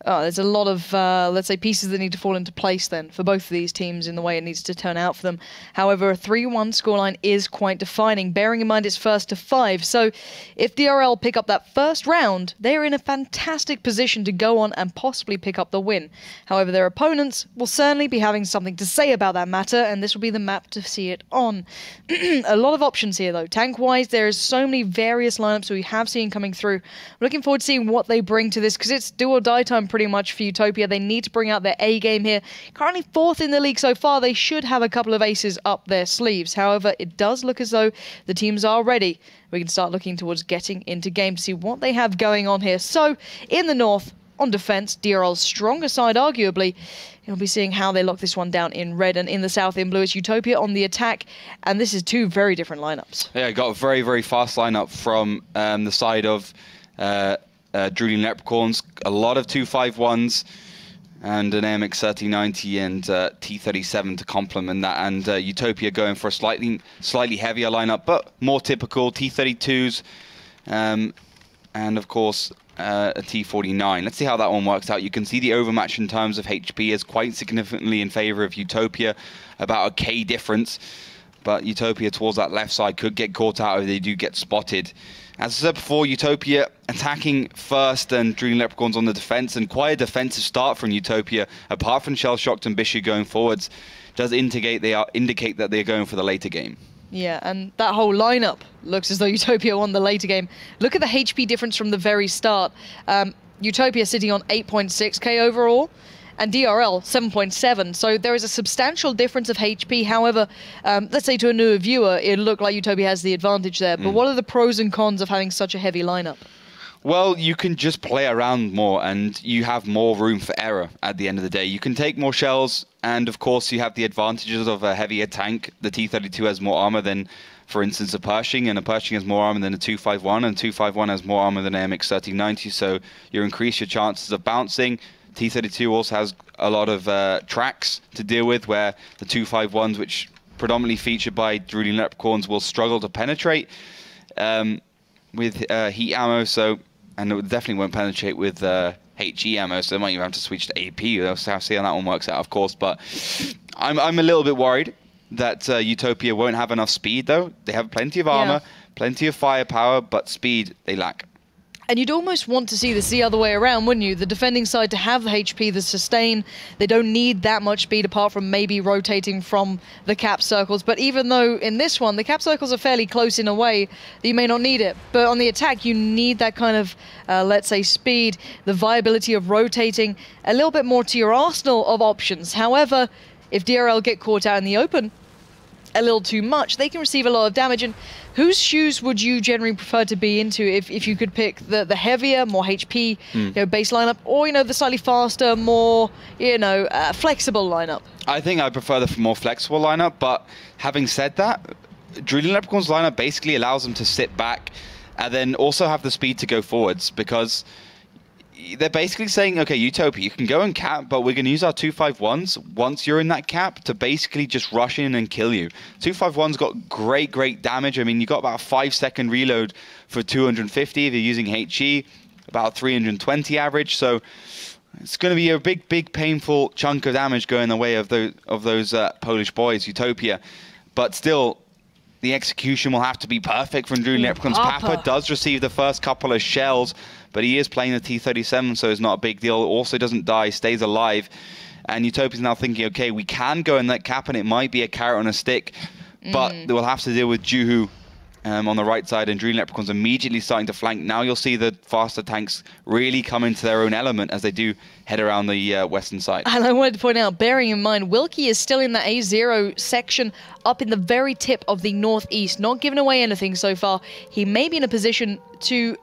There's a lot of, let's say, pieces that need to fall into place then for both of these teams in the way it needs to turn out for them. However, a 3-1 scoreline is quite defining, bearing in mind it's first to 5. So if DRL pick up that first round, they're in a fantastic position to go on and possibly pick up the win. However, their opponents will certainly be having something to say about that matter, and this will be the map to see it on. A lot of options here, though. Tank-wise, there is so many various lineups we have seen coming through. We're looking forward to seeing what they bring to this, because it's do or die time pretty much for Utopia. They need to bring out their A game here. Currently 4th in the league so far. They should have a couple of aces up their sleeves. However, it does look as though the teams are ready. We can start looking towards getting into game to see what they have going on here. So, in the north, on defense, DRL's stronger side, arguably. You'll be seeing how they lock this one down in red, and in the south in blue is Utopia on the attack, and this is two very different lineups. Yeah, got a very, very fast lineup from the side of Drooling Leprechauns. A lot of 251s and an AMX 3090 and T37 to complement that, and Utopia going for a slightly heavier lineup, but more typical T32s, and of course a T49. Let's see how that one works out. You can see the overmatch in terms of HP is quite significantly in favor of Utopia, about a K difference, but Utopia towards that left side could get caught out if they do get spotted. As I said before, Utopia attacking first and Dream Leprechauns on the defense, and quite a defensive start from Utopia, apart from Shell Shocked and Bishu going forwards, does indicate that they're going for the later game. Yeah, and that whole lineup looks as though Utopia won the later game. Look at the HP difference from the very start. Utopia sitting on 8.6k overall, and DRL 7.7, so there is a substantial difference of HP. However, let's say to a newer viewer, it looked like Utopia has the advantage there. But what are the pros and cons of having such a heavy lineup? Well, you can just play around more, and you have more room for error at the end of the day. You can take more shells, and of course you have the advantages of a heavier tank. The T32 has more armor than for instance, a Pershing, and a Pershing has more armor than a 251, and 251 has more armor than AMX 1390, so you increase your chances of bouncing. T32 also has a lot of tracks to deal with, where the 251s, which predominantly featured by Drooling Leprechauns, will struggle to penetrate with heat ammo, and it definitely won't penetrate with HE ammo, so they might even have to switch to AP. We'll see how that one works out, of course, but I'm a little bit worried that Utopia won't have enough speed, though. They have plenty of armor, plenty of firepower, but speed they lack. And you'd almost want to see this the other way around, wouldn't you? The defending side to have the HP, the sustain. They don't need that much speed apart from maybe rotating from the cap circles. But even though in this one, the cap circles are fairly close in a way that you may not need it. But on the attack, you need that kind of, let's say, speed, the viability of rotating, a little bit more to your arsenal of options. However, if DRL get caught out in the open a little too much, they can receive a lot of damage. And whose shoes would you generally prefer to be into if you could pick the heavier, more HP, base lineup, or the slightly faster, more flexible lineup? I think I prefer the more flexible lineup, but having said that, Drooling Leprechaun's lineup basically allows them to sit back and then also have the speed to go forwards, because they're basically saying, okay, Utopia, you can go and cap, but we're going to use our 251s once you're in that cap to basically just rush in and kill you. 251's got great damage. I mean, you got about a 5-second reload for 250 if you're using HE, about 320 average. So it's going to be a big painful chunk of damage going the way of those Polish boys, Utopia. But still, the execution will have to be perfect from Drooling Leprechauns. Papa does receive the first couple of shells, but he is playing the T-37, so it's not a big deal. Also doesn't die, stays alive. And Utopia's now thinking, okay, we can go in that cap, and it might be a carrot on a stick, but they will have to deal with Juhu on the right side, and Drooling Leprechauns immediately starting to flank. Now you'll see the faster tanks really come into their own element as they do head around the western side. And I wanted to point out, bearing in mind, Wilkie is still in the A0 section up in the very tip of the northeast, not giving away anything so far. He may be in a position to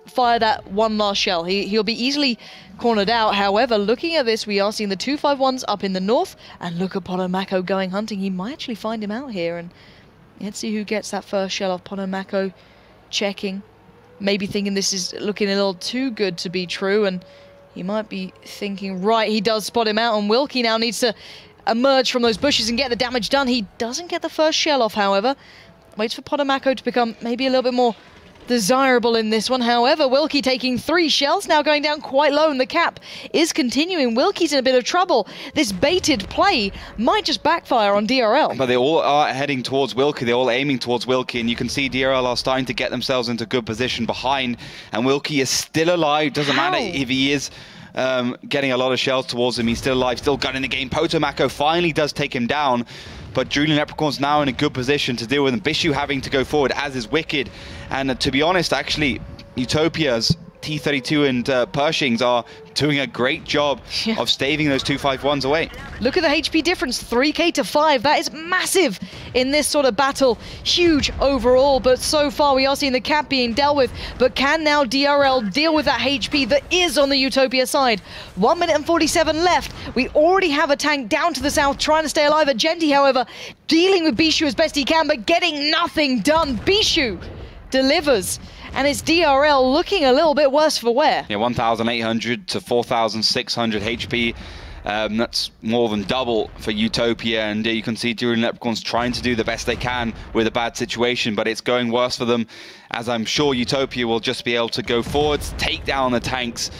fire that one last shell. He'll be easily cornered out. However, looking at this, we are seeing the 251s up in the north, and look at Ponomako going hunting. He might actually find him out here, and let's see who gets that first shell off. Ponomako checking, maybe thinking this is looking a little too good to be true, and he might be thinking, right, he does spot him out, and Wilkie now needs to emerge from those bushes and get the damage done. He doesn't get the first shell off, however. Waits for Ponomako to become maybe a little bit more desirable in this one. However, Wilkie taking 3 shells, now going down quite low, and the cap is continuing. Wilkie's in a bit of trouble. This baited play might just backfire on DRL. But they all are heading towards Wilkie. They're all aiming towards Wilkie, and you can see DRL are starting to get themselves into good position behind, and Wilkie is still alive. Doesn't matter if he is getting a lot of shells towards him. He's still alive, still gunning the game. Potomako finally does take him down, but Drooling Leprechaun's now in a good position to deal with him. Bishu having to go forward, as is Wicked. And to be honest, actually, Utopia's T-32 and Pershings are doing a great job of staving those 251s away. Look at the HP difference, 3k to 5. That is massive in this sort of battle. Huge overall, but so far we are seeing the cap being dealt with. But can now DRL deal with that HP that is on the Utopia side? 1 minute and 47 left. We already have a tank down to the south trying to stay alive. Agenti, however, dealing with Bishu as best he can, but getting nothing done. Bishu delivers. And it's DRL looking a little bit worse for wear. Yeah, 1,800 to 4,600 HP. That's more than double for Utopia. And you can see Drooling Leprechauns trying to do the best they can with a bad situation, but it's going worse for them, as I'm sure Utopia will just be able to go forwards, take down the tanks,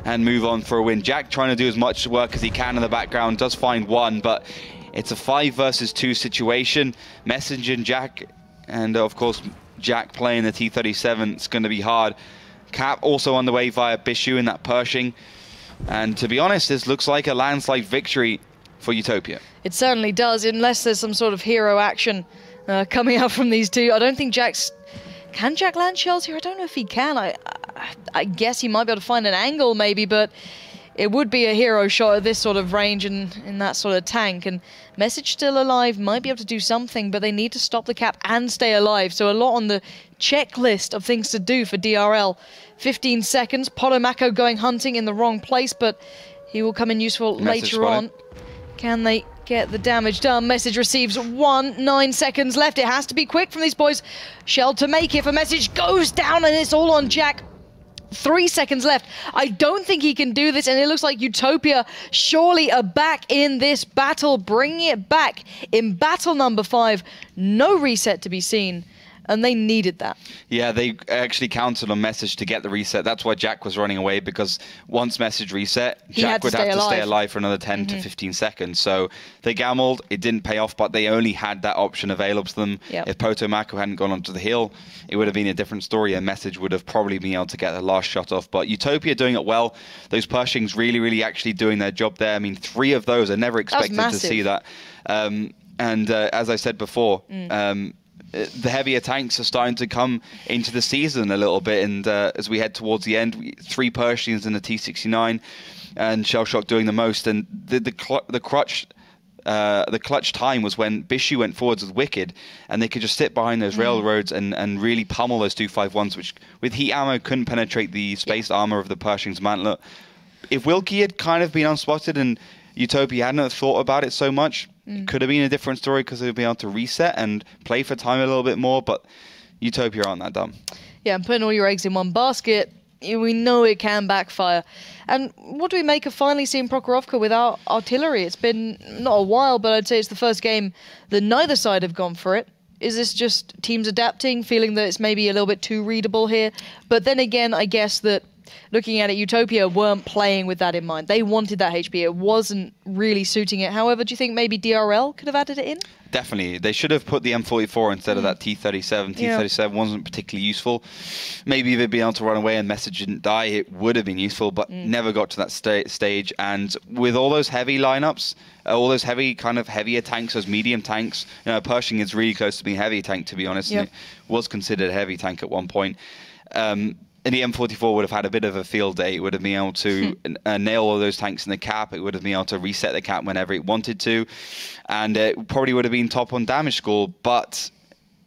and move on for a win. Jack trying to do as much work as he can in the background, does find one, but it's a 5 versus 2 situation. Messenger and Jack, and of course, Jack playing the T-37, it's going to be hard. Cap also on the way via Bishu in that Pershing. And to be honest, this looks like a landslide victory for Utopia. It certainly does, unless there's some sort of hero action coming out from these two. I don't think Jack's... Can Jack land shells here? I don't know if he can. I guess he might be able to find an angle maybe, but it would be a hero shot at this sort of range and in that sort of tank. And Message still alive, might be able to do something, but they need to stop the cap and stay alive. So a lot on the checklist of things to do for DRL. 15 seconds, Potomako going hunting in the wrong place, but he will come in useful later on. Can they get the damage done. Message receives 9 seconds left. It has to be quick from these boys. Shell to make if a message goes down, and it's all on Jack. 3 seconds left. I don't think he can do this, and it looks like Utopia surely are back in this battle, bringing it back in battle number 5. No reset to be seen. And they needed that. Yeah, they actually counted on Message to get the reset. That's why Jack was running away, because once Message reset, Jack would have to stay alive for another 10 to 15 seconds. So they gambled. It didn't pay off, but they only had that option available to them. Yep. If Potomaco hadn't gone onto the hill, it would have been a different story, and Message would have probably been able to get the last shot off. But Utopia doing it well. Those Pershings really actually doing their job there. I mean, 3 of those, I never expected to see that. As I said before, the heavier tanks are starting to come into the season a little bit, and as we head towards the end, 3 Pershings in the T69, and Shellshock doing the most. And the clutch time was when Bishu went forwards with Wicked, and they could just sit behind those railroads and really pummel those 251s, which with heat ammo couldn't penetrate the spaced armor of the Pershing's mantlet. If Wilkie had kind of been unspotted and Utopia hadn't thought about it so much, it could have been a different story, because they would be able to reset and play for time a little bit more, but Utopia aren't that dumb. Yeah, and putting all your eggs in one basket, we know it can backfire. And what do we make of finally seeing Prokhorovka without artillery? It's been not a while, but I'd say it's the first game that neither side have gone for it. Is this just teams adapting, feeling that it's maybe a little bit too readable here? But then again, I guess that looking at it, Utopia weren't playing with that in mind. They wanted that HP. It wasn't really suiting it. However, do you think maybe DRL could have added it in? Definitely. They should have put the M44 instead of that T37. T37 wasn't particularly useful. Maybe if they'd been able to run away and Message didn't die, it would have been useful, but never got to that stage. And with all those heavy lineups, all those heavier tanks, those medium tanks, Pershing is really close to being a heavy tank, to be honest. And it was considered a heavy tank at one point. And the M44 would have had a bit of a field day. It would have been able to nail all those tanks in the cap. It would have been able to reset the cap whenever it wanted to. And it probably would have been top on damage score. But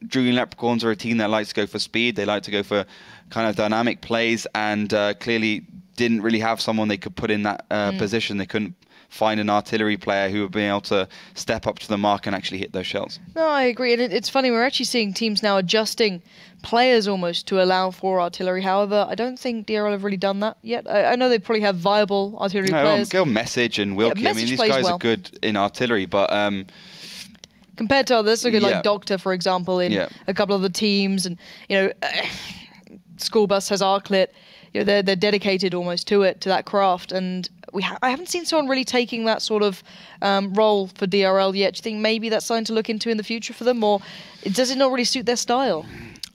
Drooling Leprechauns are a team that likes to go for speed. They like to go for kind of dynamic plays, and clearly didn't really have someone they could put in that position. They couldn't find an artillery player who would be able to step up to the mark and actually hit those shells. No, I agree. And it's funny, we're actually seeing teams now adjusting players almost to allow for artillery. However, I don't think DRL have really done that yet. I know they probably have viable artillery players. Go Message and Wilkie. Yeah, I mean, these guys are good in artillery, but compared to others, look at like Doctor, for example, in a couple of the teams, and School Bus has Arclit. They're dedicated almost to that craft, and I haven't seen someone really taking that sort of role for DRL yet. Do you think maybe that's something to look into in the future for them, or does it not really suit their style?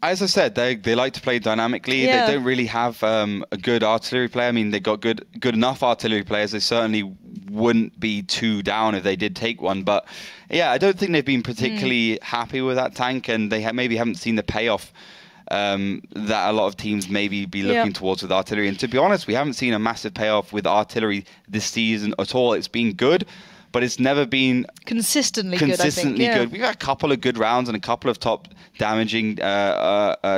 As I said, they like to play dynamically. They don't really have a good artillery player. I mean, they got good enough artillery players. They certainly wouldn't be too down if they did take one. But yeah, I don't think they've been particularly happy with that tank, and they maybe haven't seen the payoff that a lot of teams maybe be looking towards with artillery. And to be honest, we haven't seen a massive payoff with artillery this season at all. It's been good, but it's never been consistently good, I think. We've got a couple of good rounds and a couple of top damaging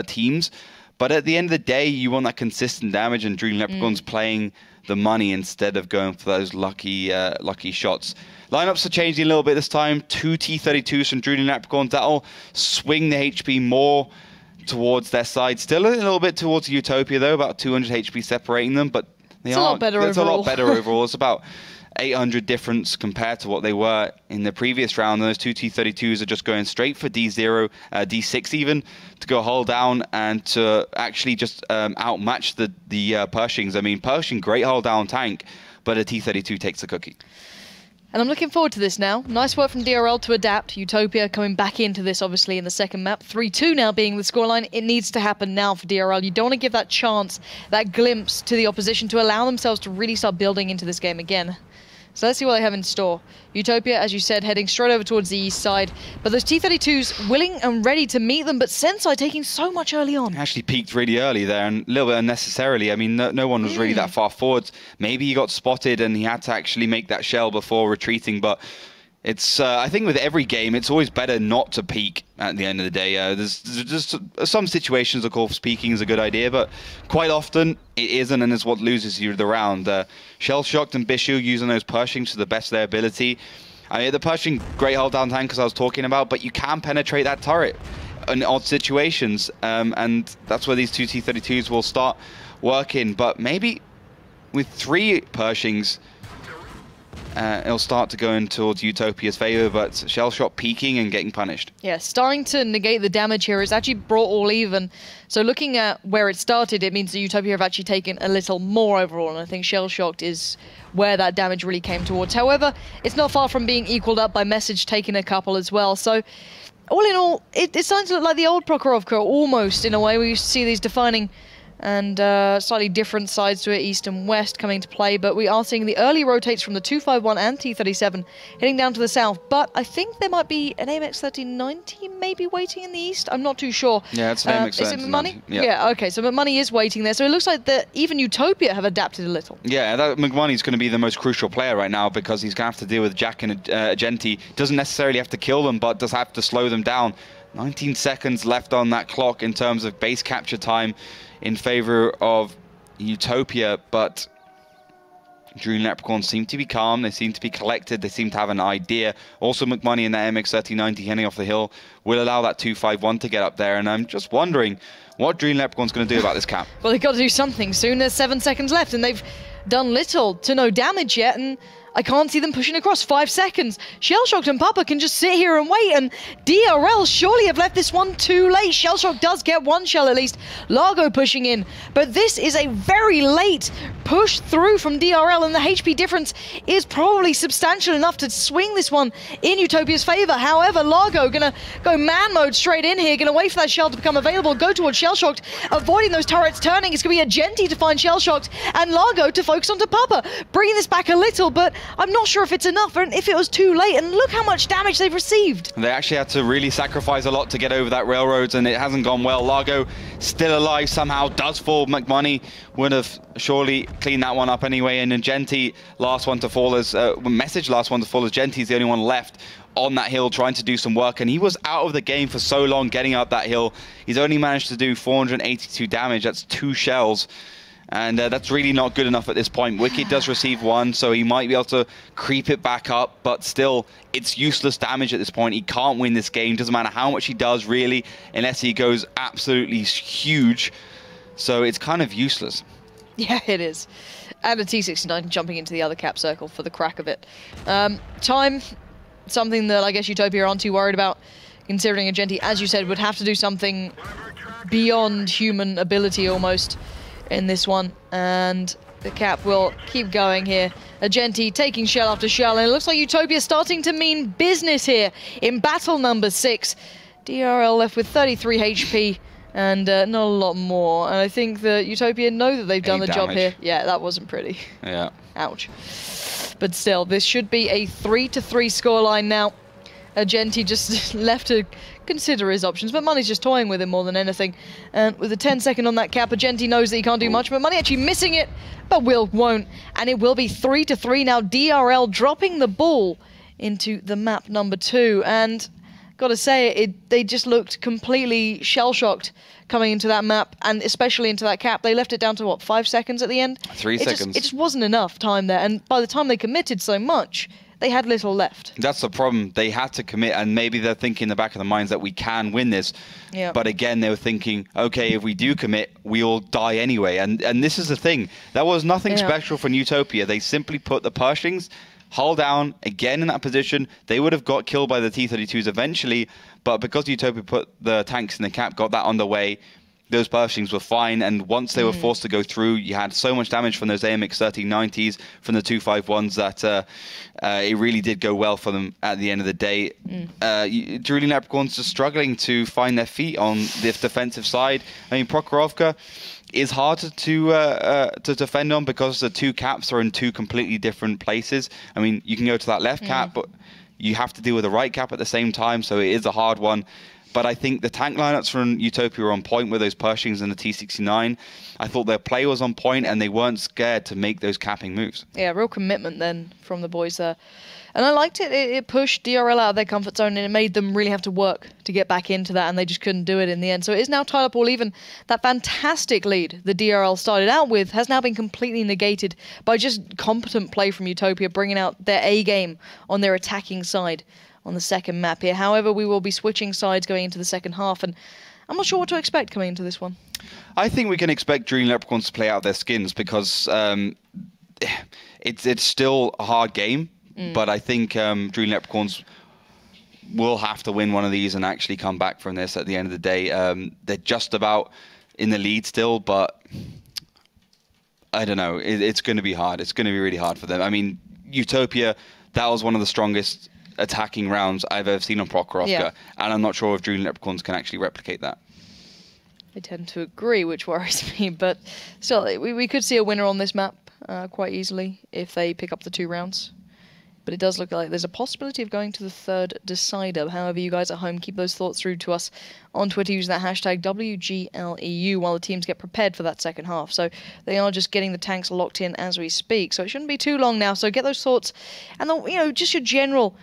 teams. But at the end of the day, you want that consistent damage, and Drooling Leprechauns playing the money instead of going for those lucky shots. Lineups are changing a little bit this time. 2 T32s from Drooling Leprechauns. That'll swing the HP more towards their side. Still a little bit towards Utopia, though, about 200 HP separating them, but it's a lot better overall. It's about 800 difference compared to what they were in the previous round. And those 2 T32s are just going straight for D0, D6 even, to go hull down and to actually just outmatch the Pershings. I mean, Pershing, great hull down tank, but a T32 takes the cookie. And I'm looking forward to this now. Nice work from DRL to adapt. Utopia coming back into this, obviously, in the second map. 3-2 now being the scoreline. It needs to happen now for DRL. You don't want to give that chance, that glimpse to the opposition to allow themselves to really start building into this game again. So let's see what they have in store. Utopia, as you said, heading straight over towards the east side. But those T32s willing and ready to meet them, but Sensei taking so much early on. Actually peaked really early there, and a little bit unnecessarily. I mean, no one was really that far forwards. Maybe he got spotted and he had to actually make that shell before retreating, but it's I think with every game, it's always better not to peek at the end of the day. There's just some situations, of course, peeking is a good idea, but quite often it isn't, and it's what loses you the round. Shell Shocked and Bishu using those Pershings to the best of their ability. I mean, the Pershing, great hold down tank, as I was talking about, but you can penetrate that turret in odd situations, and that's where these two T-32s will start working. But maybe with 3 Pershings, it'll start to go in towards Utopia's favor, but Shell Shock peaking and getting punished. Yeah, starting to negate the damage here. It's actually brought all even. So looking at where it started, it means that Utopia have actually taken a little more overall, and I think Shell Shocked is where that damage really came towards. However, it's not far from being equaled up by Message taking a couple as well. So all in all, it's starting to look like the old Prokhorovka almost, in a way. We used to see these defining and slightly different sides to it, east and west, coming to play. But we are seeing the early rotates from the 251 and T-37 heading down to the south. But I think there might be an AMX 1390 maybe waiting in the east. I'm not too sure. Yeah, it's an AMX 1390. Is it McMoney? Yeah, okay. So McMoney is waiting there. So it looks like that even Utopia have adapted a little. Yeah, that McMoney's going to be the most crucial player right now, because he's going to have to deal with Jack and Agenti. Doesn't necessarily have to kill them, but does have to slow them down. 19 seconds left on that clock in terms of base capture time in favor of Utopia, but Drooling Leprechauns seem to be calm, they seem to be collected, they seem to have an idea. Also, McMoney in that MX 1390 heading off the hill will allow that 251 to get up there, and I'm just wondering what Drooling Leprechaun's going to do about this cap. Well, they've got to do something soon. There's 7 seconds left, and they've done little to no damage yet, and I can't see them pushing across. 5 seconds. Shellshocked and Papa can just sit here and wait, and DRL surely have left this one too late. Shellshock does get 1 shell at least. Largo pushing in, but this is a very late push through from DRL, and the HP difference is probably substantial enough to swing this one in Utopia's favor. However, Largo gonna go man mode straight in here, gonna wait for that shell to become available, go towards Shellshocked, avoiding those turrets turning. It's gonna be Agenti to find Shellshocked, and Largo to focus onto Papa, bringing this back a little, but I'm not sure if it's enough and if it was too late, and look how much damage they've received. They actually had to really sacrifice a lot to get over that railroads, and it hasn't gone well. Largo still alive somehow, does fall. McMoney would have surely cleaned that one up anyway, and Agenti last one to fall as Message last one to fall as Genti's the only one left on that hill trying to do some work, and he was out of the game for so long getting up that hill. He's only managed to do 482 damage. That's 2 shells. And that's really not good enough at this point. Wicked does receive 1, so he might be able to creep it back up, but still, it's useless damage at this point. He can't win this game. Doesn't matter how much he does, really, unless he goes absolutely huge. So it's kind of useless. Yeah, it is. And a T-69 jumping into the other cap circle for the crack of it. Time, something that I guess Utopia aren't too worried about, considering Agenti, as you said, would have to do something beyond human ability almost in this one, and the cap will keep going here. Agenti taking shell after shell, and it looks like Utopia starting to mean business here in battle number 6. DRL left with 33 HP and not a lot more, and I think that Utopia know that they've done the job here. Yeah, that wasn't pretty. Yeah. Ouch. But still, this should be a 3-3 scoreline now. Agenti just left to consider his options, but Money's just toying with him more than anything. And with a 10-second on that cap, Agenti knows that he can't do much, but Money actually missing it, but Will won't. And it will be 3-3 now. DRL dropping the ball into the map number 2. And gotta say, they just looked completely shell-shocked coming into that map, and especially into that cap. They left it down to, what, 5 seconds at the end? 3 seconds. It just wasn't enough time there, and by the time they committed so much, they had little left. That's the problem. They had to commit, and maybe they're thinking in the back of their minds that we can win this. Yeah. But again, they were thinking, okay, if we do commit, we'll die anyway. And this is the thing. That was nothing special from Utopia. They simply put the Pershings hull down again in that position. They would have got killed by the T-32s eventually, but because Utopia put the tanks in the cap, got that underway, those Pershings were fine, and once they were forced to go through, you had so much damage from those AMX 1390s, from the 251s, that it really did go well for them at the end of the day. Drooling Leprechauns just struggling to find their feet on the defensive side. I mean, Prokhorovka is harder to defend on because the 2 caps are in 2 completely different places. I mean, you can go to that left cap, but you have to deal with the right cap at the same time, so it is a hard one. But I think the tank lineups from Utopia were on point with those Pershings and the T69. I thought their play was on point and they weren't scared to make those capping moves. Yeah, real commitment then from the boys there. And I liked it. It pushed DRL out of their comfort zone and it made them really have to work to get back into that, and they just couldn't do it in the end. So it is now tied up all even. That fantastic lead the DRL started out with has now been completely negated by just competent play from Utopia, bringing out their A game on their attacking side on the second map here. However, we will be switching sides going into the second half, and I'm not sure what to expect coming into this one. I think we can expect Dream Leprechauns to play out their skins because it's still a hard game. But I think Dream Leprechauns will have to win one of these and actually come back from this at the end of the day. They're just about in the lead still, but I don't know. It's going to be hard. It's going to be really hard for them. I mean, Utopia, that was one of the strongest attacking rounds I've ever seen on Prokhorovka, and I'm not sure if Dream Leprechauns can actually replicate that. I tend to agree, which worries me, but still, we could see a winner on this map quite easily if they pick up the 2 rounds. But it does look like there's a possibility of going to the third decider. However, you guys at home, keep those thoughts through to us on Twitter using that hashtag WGLEU while the teams get prepared for that second half. So they are just getting the tanks locked in as we speak. So it shouldn't be too long now. So get those thoughts and, just your general,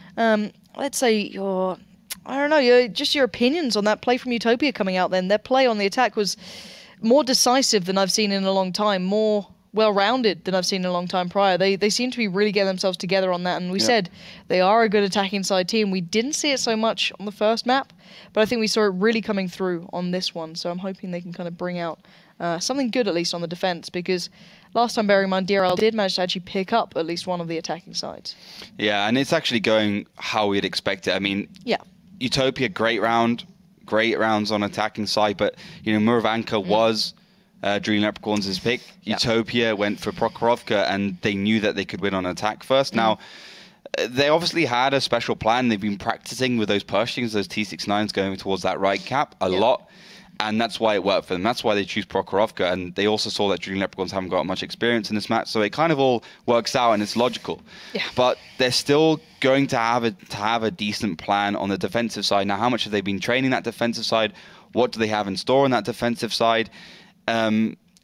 let's say your opinions on that play from Utopia coming out then. Their play on the attack was more decisive than I've seen in a long time, more well-rounded than I've seen in a long time prior. They seem to be really getting themselves together on that, and we said they are a good attacking side team. We didn't see it so much on the first map, but I think we saw it really coming through on this one, so I'm hoping they can kind of bring out something good at least on the defense, because last time, bearing in mind, DRL did manage to actually pick up at least one of the attacking sides. Yeah, and it's actually going how we'd expect it. I mean, Utopia, great rounds on attacking side, but Muravanka was Dream Leprechauns' pick. Utopia went for Prokhorovka, and they knew that they could win on attack first. Now, they obviously had a special plan. They've been practicing with those Pershings, those T69s going towards that right cap a lot, and that's why it worked for them. That's why they choose Prokhorovka, and they also saw that Dream Leprechauns haven't got much experience in this match, so it kind of all works out and it's logical. But they're still going to have a decent plan on the defensive side. Now, how much have they been training that defensive side? What do they have in store on that defensive side?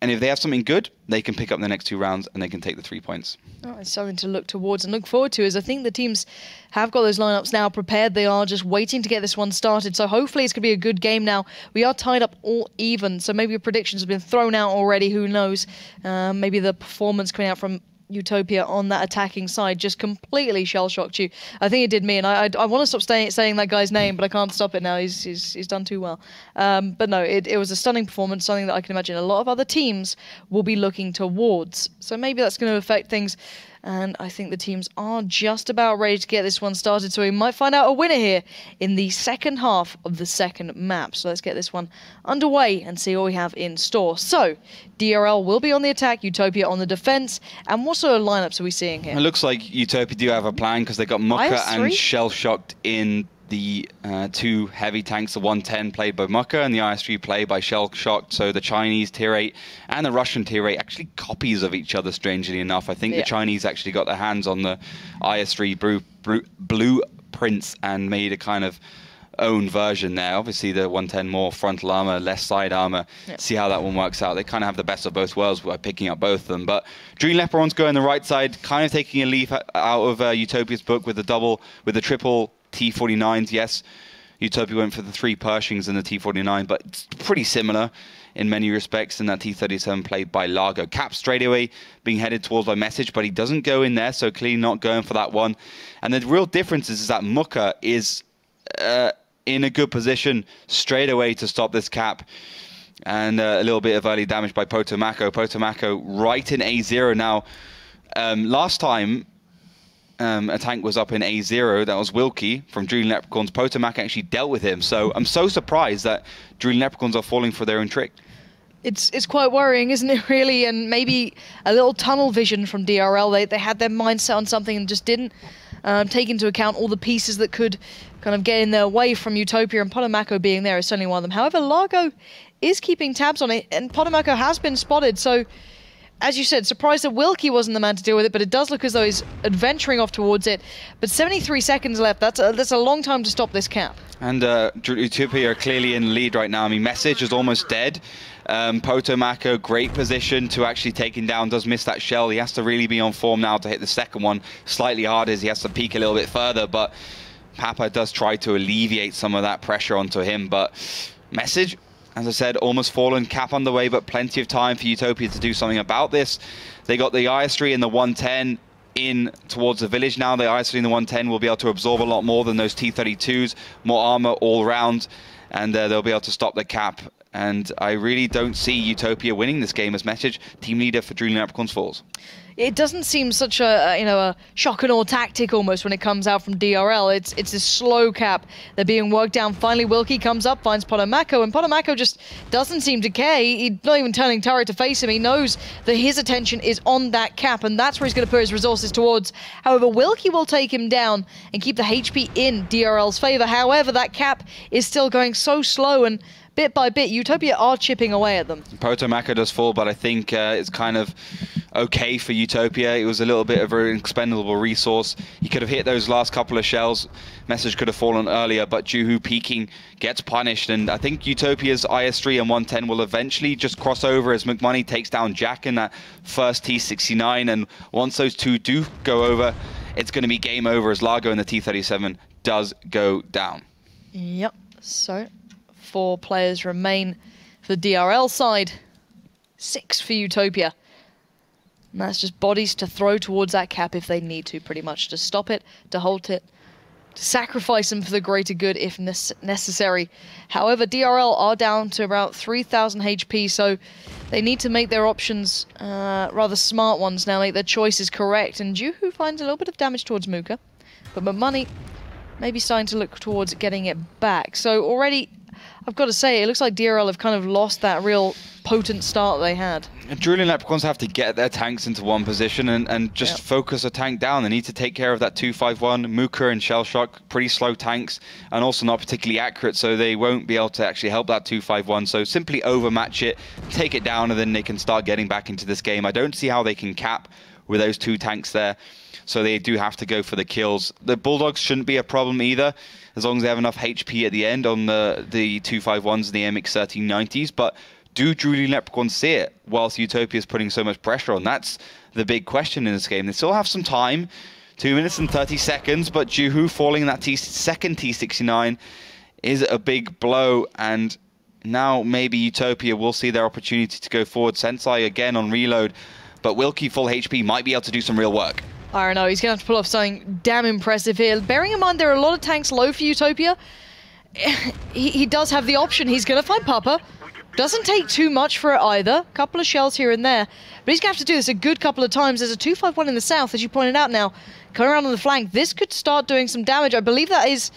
And if they have something good, they can pick up the next 2 rounds and they can take the 3 points. It's something to look towards and look forward to, as I think the teams have got those lineups now prepared. They are just waiting to get this one started. So hopefully it's going to be a good game now. We are tied up all even, so maybe your predictions have been thrown out already. Who knows? Maybe the performance coming out from Utopia on that attacking side just completely shell-shocked you. I think it did me, and I want to stop saying that guy's name, but I can't stop it now. He's done too well. But no, it was a stunning performance, something that I can imagine a lot of other teams will be looking towards. So maybe that's going to affect things, and I think the teams are just about ready to get this one started, so we might find out a winner here in the second half of the second map. So let's get this one underway and see what we have in store. So DRL will be on the attack, Utopia on the defense, and what sort of lineups are we seeing here? It looks like Utopia do have a plan because they got Mucka and Shell-Shocked in the 2 heavy tanks, the 110 played by Mucka and the IS-3 played by Shell-Shocked. So the Chinese tier 8 and the Russian tier 8 actually copies of each other, strangely enough. I think the Chinese actually got their hands on the IS-3 blueprints and made a kind of own version there. Obviously the 110 more frontal armor, less side armor. See how that one works out. They kind of have the best of both worlds by picking up both of them. But Dream Leprechauns go on the right side, kind of taking a leaf out of Utopia's book with the triple T49s. Yes, Utopia went for the 3 Pershings and the T49, but it's pretty similar in many respects in that T37 played by Largo. Cap straight away being headed towards by Message, but he doesn't go in there, so clearly not going for that one. And the real difference is that Mucka is in a good position straight away to stop this cap. And a little bit of early damage by Potomaco. Potomaco right in A0 now. Last time a tank was up in A0, that was Wilkie from Dream Leprechauns. Potomac actually dealt with him, so I'm so surprised that Dream Leprechauns are falling for their own trick. It's quite worrying, isn't it, really? And maybe a little tunnel vision from DRL. They had their mindset on something and just didn't take into account all the pieces that could kind of get in their way from Utopia, and Potomaco being there is certainly one of them. However, Largo is keeping tabs on it, and Potomaco has been spotted, so as you said, surprised that Wilkie wasn't the man to deal with it, but it does look as though he's adventuring off towards it. But 73 seconds left. That's a long time to stop this cap. And Utopia are clearly in the lead right now. I mean, Message is almost dead. Potomako, great position to actually take him down, does miss that shell. He has to really be on form now to hit the second one. Slightly harder as he has to peek a little bit further, but Papa does try to alleviate some of that pressure onto him. But Message, as I said, almost fallen, cap on the way, but plenty of time for Utopia to do something about this. They got the IS-3 and the 110 in towards the village now. The IS-3 and the 110 will be able to absorb a lot more than those T-32s, more armor all around, and they'll be able to stop the cap. And I really don't see Utopia winning this game as Message, team leader for Drooling Leprechauns, falls. It doesn't seem such a shock and awe tactic almost when it comes out from DRL. It's a slow cap. They're being worked down. Finally, Wilkie comes up, finds Potomako, and Potomako just doesn't seem to care. He's not even turning turret to face him. He knows that his attention is on that cap, and that's where he's going to put his resources towards. However, Wilkie will take him down and keep the HP in DRL's favor. However, that cap is still going so slow, and bit by bit, Utopia are chipping away at them. Potomako does fall, but I think it's kind of okay for Utopia. It was a little bit of an expendable resource. He could have hit those last couple of shells. Message could have fallen earlier, but Juhu peeking gets punished. And I think Utopia's IS-3 and 110 will eventually just cross over as McMoney takes down Jack in that first T-69. And once those two do go over, it's going to be game over as Largo in the T-37 does go down. Yep, so 4 players remain for the DRL side. 6 for Utopia. And that's just bodies to throw towards that cap if they need to, pretty much. To stop it, to halt it, to sacrifice them for the greater good if necessary. However, DRL are down to about 3,000 HP, so they need to make their options rather smart ones now, make their choices correct. And Juhu finds a little bit of damage towards Mooka, but McMoney maybe starting to look towards getting it back. So already, I've got to say, it looks like DRL have kind of lost that real potent start they had. Drooling Leprechauns have to get their tanks into one position and just focus a tank down. They need to take care of that 251. Mooka and Shellshock, pretty slow tanks and also not particularly accurate, so they won't be able to actually help that 251. So simply overmatch it, take it down, and then they can start getting back into this game. I don't see how they can cap with those 2 tanks there. So they do have to go for the kills. The Bulldogs shouldn't be a problem either, as long as they have enough HP at the end on the 251s and the MX-1390s. But do Drooling Leprechauns see it whilst Utopia is putting so much pressure on? That's the big question in this game. They still have some time, 2 minutes and 30 seconds, but Juhu falling in that second T-69 is a big blow, and now maybe Utopia will see their opportunity to go forward. Sensei again on reload, but Wilkie full HP might be able to do some real work. I don't know, he's going to have to pull off something damn impressive here. Bearing in mind there are a lot of tanks low for Utopia, he does have the option. He's going to find Papa. Doesn't take too much for it either. Couple of shells here and there. But he's going to have to do this a good couple of times. There's a 251 in the south, as you pointed out now. Coming around on the flank. This could start doing some damage. I believe that is...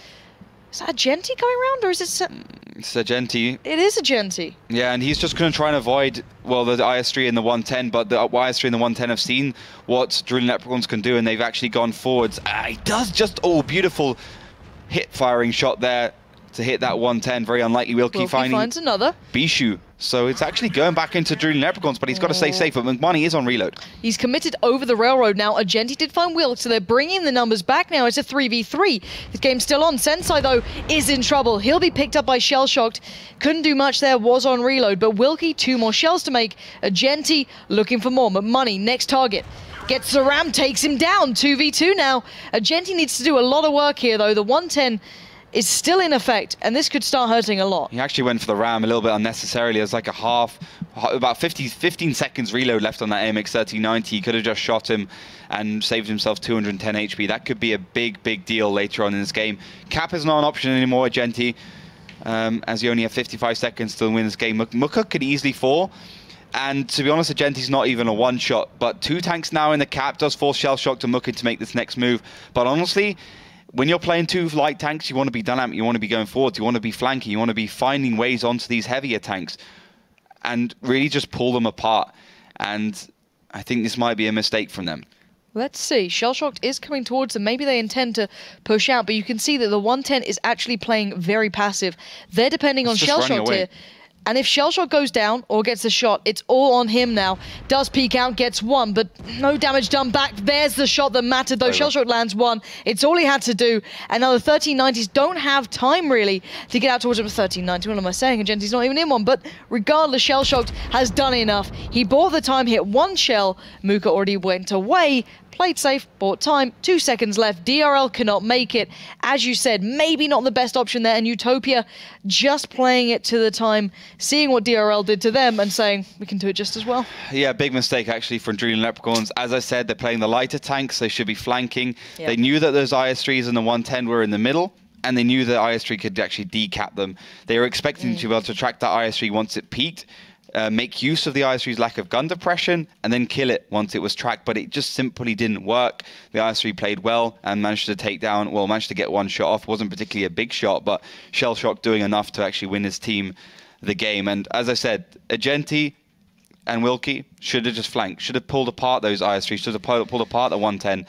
Is that a Genti going around, or is it... It's a Genti. It is a Genti. Yeah, and he's just going to try and avoid, well, the IS-3 and the 110, but the IS-3 and the 110 have seen what Drooling Leprechauns can do, and they've actually gone forwards. He does just, beautiful hit-firing shot there to hit that 110. Very unlikely. Wilkie finds another. Bishu. So it's actually going back into Drooling Leprechauns, but he's got to stay safe. But McMoney is on reload. He's committed over the railroad now. Agenti did find Wilk, so they're bringing the numbers back now. It's a 3v3. The game's still on. Sensei, though, is in trouble. He'll be picked up by Shell-Shocked. Couldn't do much there, was on reload. But Wilkie, 2 more shells to make. Agenti looking for more. McMoney, next target. Gets the ram, takes him down. 2v2 now. Agenti needs to do a lot of work here, though. The 110... is still in effect, and this could start hurting a lot. He actually went for the ram a little bit unnecessarily. There's like about 15 seconds reload left on that MX-1390. He could have just shot him and saved himself 210 HP. That could be a big, big deal later on in this game. Cap is not an option anymore, Agenti, as you only have 55 seconds to win this game. Mooka could easily fall. And to be honest, Agenti's not even a one-shot, but 2 tanks now in the cap does force Shell-Shock to Mooka to make this next move. But honestly, when you're playing 2 light tanks, you want to be dynamic, you want to be going forward, you want to be flanking, you want to be finding ways onto these heavier tanks and really just pull them apart. And I think this might be a mistake from them. Let's see. Shell-Shocked is coming towards them. Maybe they intend to push out, but you can see that the 110 is actually playing very passive. They're depending on Shell-Shocked here. And if Shellshock goes down or gets a shot, it's all on him now. Does peek out, gets one, but no damage done back. There's the shot that mattered, though. Shellshock lands one. It's all he had to do. And now the 1390s don't have time, really, to get out towards him. 1390, what am I saying? Agenti's not even in one, but regardless, Shellshock has done enough. He bought the time, hit one shell. Muka already went away. Played safe, bought time, 2 seconds left. DRL cannot make it. As you said, maybe not the best option there, and Utopia just playing it to the time, seeing what DRL did to them and saying, we can do it just as well. Yeah, big mistake actually from Drooling Leprechauns. As I said, they're playing the lighter tanks, they should be flanking. Yep. They knew that those IS-3s and the 110 were in the middle, and they knew that IS-3 could actually decap them. They were expecting to be able to track that IS-3 once it peaked, make use of the IS-3's lack of gun depression, and then kill it once it was tracked, but it just simply didn't work. The IS-3 played well and managed to take down, well, managed to get one shot off. Wasn't particularly a big shot, but Shellshock doing enough to actually win his team the game. And as I said, Agenti and Wilkie should have just flanked, should have pulled apart those IS-3s, should have pulled apart the 110.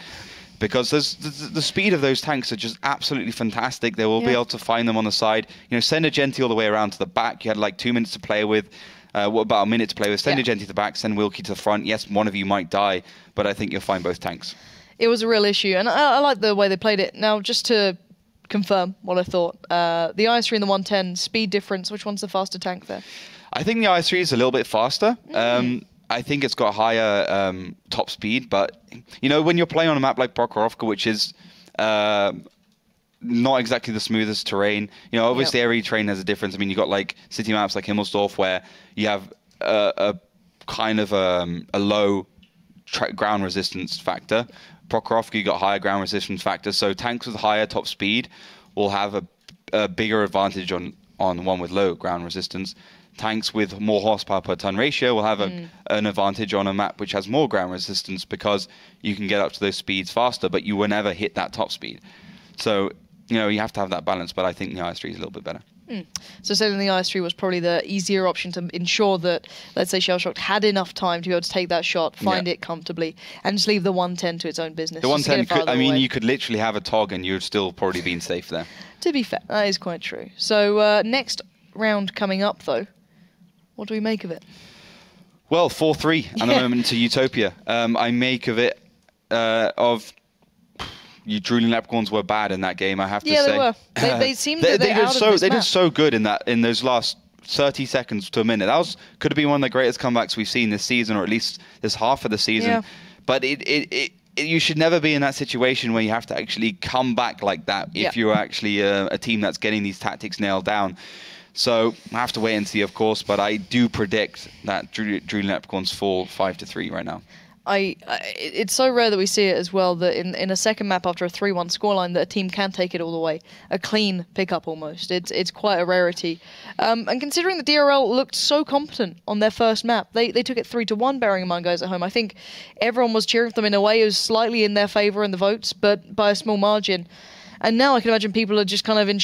Because the speed of those tanks are just absolutely fantastic. They will be able to find them on the side. You know, send Agenti all the way around to the back. You had like 2 minutes to play with. What about a minute to play with? Send Agenti to the back, send Wilkie to the front. Yes, one of you might die, but I think you'll find both tanks. It was a real issue, and I like the way they played it. Now, just to confirm what I thought, the IS-3 and the 110, speed difference, which one's the faster tank there? I think the IS-3 is a little bit faster. I think it's got higher top speed, but you know, when you're playing on a map like Prokhorovka, which is not exactly the smoothest terrain. You know, obviously every terrain has a difference. I mean, you got like city maps like Himmelsdorf where you have a kind of a low ground resistance factor. Prokhorovka, you got higher ground resistance factor. So tanks with higher top speed will have a bigger advantage on one with low ground resistance. Tanks with more horsepower per ton ratio will have an advantage on a map which has more ground resistance because you can get up to those speeds faster, but you will never hit that top speed. So, you know, you have to have that balance, but I think the IS-3 is a little bit better. So saying the IS-3 was probably the easier option to ensure that, let's say, Shellshock had enough time to be able to take that shot, find it comfortably, and just leave the 110 to its own business. The 110, I mean, you could literally have a TOG and you'd still probably been safe there. To be fair, that is quite true. So next round coming up, though, what do we make of it? Well, 4-3 at the moment to Utopia. I make of it you Drooling Leprechauns were bad in that game, I have to say. Yeah, they were. They seemed that they did so good in those last 30 seconds to a minute. That could have been one of the greatest comebacks we've seen this season, or at least this half of the season. Yeah. But you should never be in that situation where you have to actually come back like that if you're actually a team that's getting these tactics nailed down. So I have to wait and see, of course, but I do predict that Drooling Leprechauns fall 5-3 right now. It's so rare that we see it as well, that in a second map after a 3-1 scoreline that a team can take it all the way. A clean pickup almost. It's quite a rarity. And considering the DRL looked so competent on their first map, they took it 3-1, bearing in mind guys at home. I think everyone was cheering for them in a way. It was slightly in their favour in the votes, but by a small margin. And now I can imagine people are just kind of in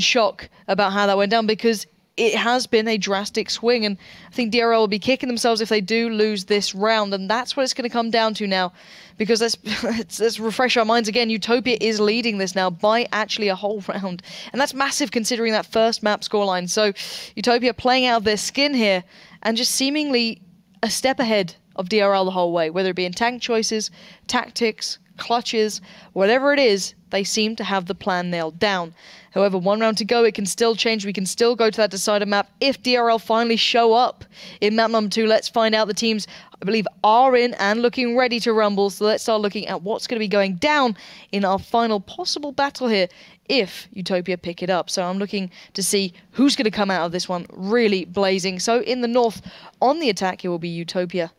shock about how that went down, because it has been a drastic swing, and I think DRL will be kicking themselves if they do lose this round, and that's what it's going to come down to now, because let's refresh our minds again. Utopia is leading this now by actually a whole round, and that's massive considering that first map scoreline. So Utopia playing out of their skin here, and just seemingly a step ahead of DRL the whole way, whether it be in tank choices, tactics, clutches, whatever it is, they seem to have the plan nailed down. However, 1 round to go, it can still change. We can still go to that decider map if DRL finally show up in map number 2. Let's find out. The teams, I believe, are in and looking ready to rumble. So let's start looking at what's going to be going down in our final possible battle here if Utopia pick it up. So I'm looking to see who's going to come out of this one really blazing. So in the north, on the attack, it will be Utopia.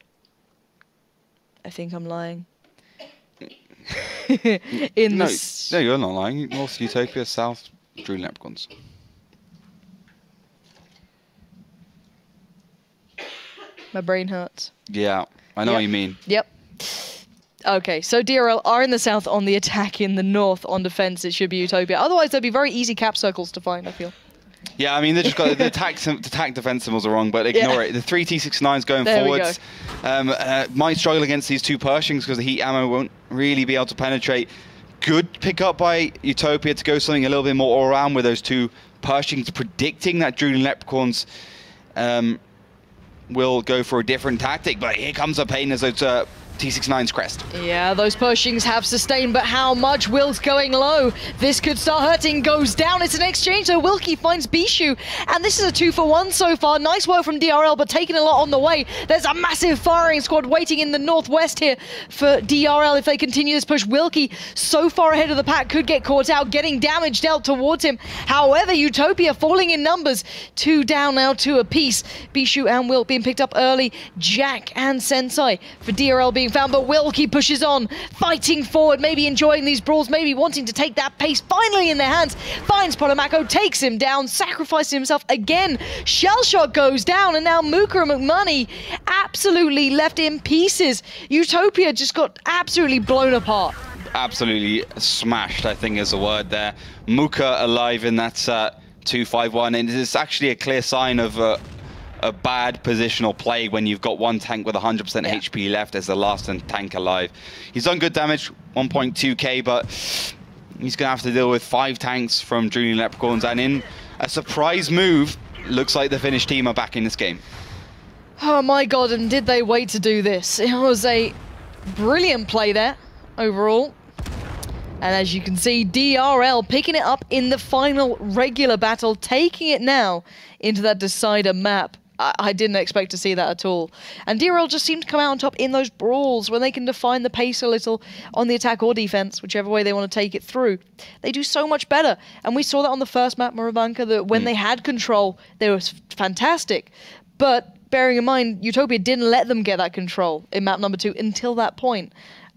I think I'm lying. No, you're not lying. North Utopia, South Drooling Leprechauns. My brain hurts. Yeah, I know what you mean. Yep. Okay, so DRL are in the south on the attack, in the north on defense. It should be Utopia. Otherwise, there'd be very easy cap circles to find, I feel. Yeah, I mean, they just got the attack defense symbols are wrong, but ignore it. The 3 T69s going forwards might struggle against these 2 Pershings because the heat ammo won't really be able to penetrate. Good pick up by Utopia to go something a little bit more all-around with those 2 Pershing's predicting that Drooling Leprechauns will go for a different tactic, but here comes a pain as it's T69's crest. Yeah, those Pershings have sustained, but how much? Will's going low. This could start hurting, goes down. It's an exchange, so Wilkie finds Bishu, and this is a 2-for-1 so far. Nice work from DRL, but taking a lot on the way. There's a massive firing squad waiting in the northwest here for DRL if they continue this push. Wilkie, so far ahead of the pack, could get caught out, getting damage dealt towards him. However, Utopia falling in numbers. 2 down now, 2 apiece. Bishu and Will being picked up early. Jack and Sensei for DRL being found, but Wilkie pushes on, fighting forward, maybe enjoying these brawls, maybe wanting to take that pace finally in their hands. Finds Potomako, takes him down, sacrificing himself again. Shellshot goes down, and now Mooka and McMoney absolutely left in pieces. Utopia just got absolutely blown apart. Absolutely smashed, I think is the word there. Mooka alive in that 2-5-1, and it's actually a clear sign of a bad positional play when you've got one tank with 100% HP left as the last tank alive. He's done good damage, 1.2k, but he's going to have to deal with 5 tanks from Drooling Leprechauns, and in a surprise move, looks like the Finnish team are back in this game. Oh my god, and did they wait to do this? It was a brilliant play there, overall. And as you can see, DRL picking it up in the final regular battle, taking it now into that decider map. I didn't expect to see that at all. And DRL just seemed to come out on top in those brawls when they can define the pace a little on the attack or defense, whichever way they want to take it through. They do so much better. And we saw that on the first map, Muravanka, that when they had control, they were fantastic. But bearing in mind, Utopia didn't let them get that control in map number 2 until that point.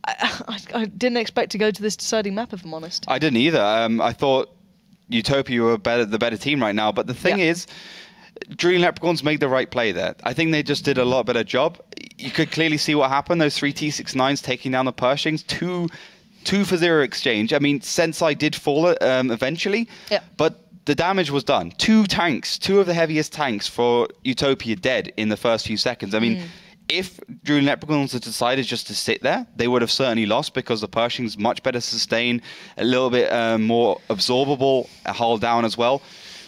I didn't expect to go to this deciding map, if I'm honest. I didn't either. I thought Utopia were the better team right now, but the thing is, Drooling Leprechauns made the right play there. I think they just did a lot better job. You could clearly see what happened. Those 3 T69s taking down the Pershings. 2-for-0 exchange. I mean, Sensei did fall eventually, but the damage was done. 2 tanks, 2 of the heaviest tanks for Utopia dead in the first few seconds. I mean, if Drooling Leprechauns had decided just to sit there, they would have certainly lost because the Pershing's much better sustained, a little bit more absorbable, a hull down as well.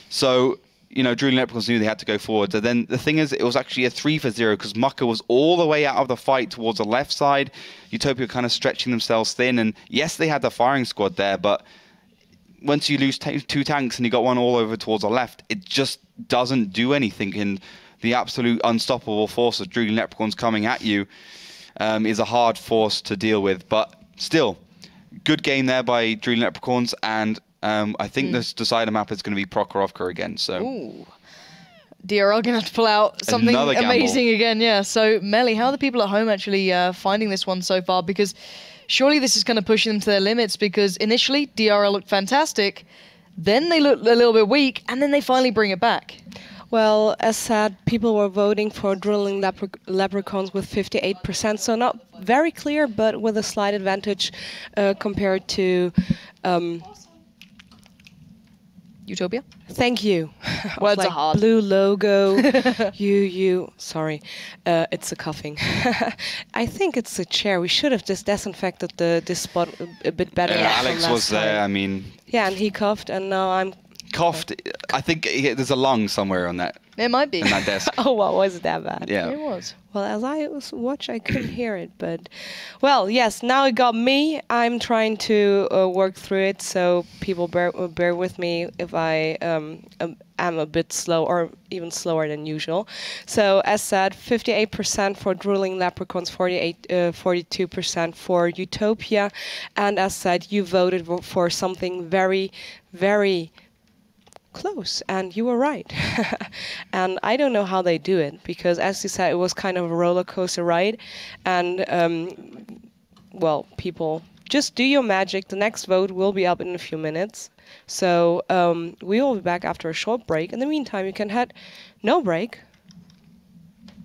So, you know, Drooling Leprechauns knew they had to go forward. So then the thing is, it was actually a 3-for-0 because Mucka was all the way out of the fight towards the left side. Utopia kind of stretching themselves thin. And yes, they had the firing squad there, but once you lose 2 tanks and you got one all over towards the left, it just doesn't do anything. And the absolute unstoppable force of Drooling Leprechauns coming at you is a hard force to deal with. But still, good game there by Drooling Leprechauns, and I think this decider map is going to be Prokhorovka again. So, DRL going to have to pull out something amazing again. Yeah. So, Melly, how are the people at home actually finding this one so far? Because surely this is going to push them to their limits, because initially DRL looked fantastic, then they looked a little bit weak, and then they finally bring it back. Well, as said, people were voting for Drooling Leprechauns with 58%, so not very clear, but with a slight advantage compared to Utopia? Thank you. Words like are hard. Blue logo. Sorry, it's a coughing. I think it's a chair. We should have just disinfected this spot a bit better. Alex was there, I mean... Yeah, and he coughed, and now I'm... Coughed. I think there's a lung somewhere on that. It might be. On that desk. Oh, well, was it that bad? Yeah. It was. Well, as I watched, I couldn't hear it, but... Well, yes, now it got me. I'm trying to work through it, so people bear with me if I am a bit slow, or even slower than usual. So, as said, 58% for Drooling Leprechauns, 42% for Utopia, and as said, you voted for something very, very close, and you were right. And I don't know how they do it, because as you said, it was kind of a roller coaster ride, and well, people, just do your magic. The next vote will be up in a few minutes, so we will be back after a short break. In the meantime, you can head no break.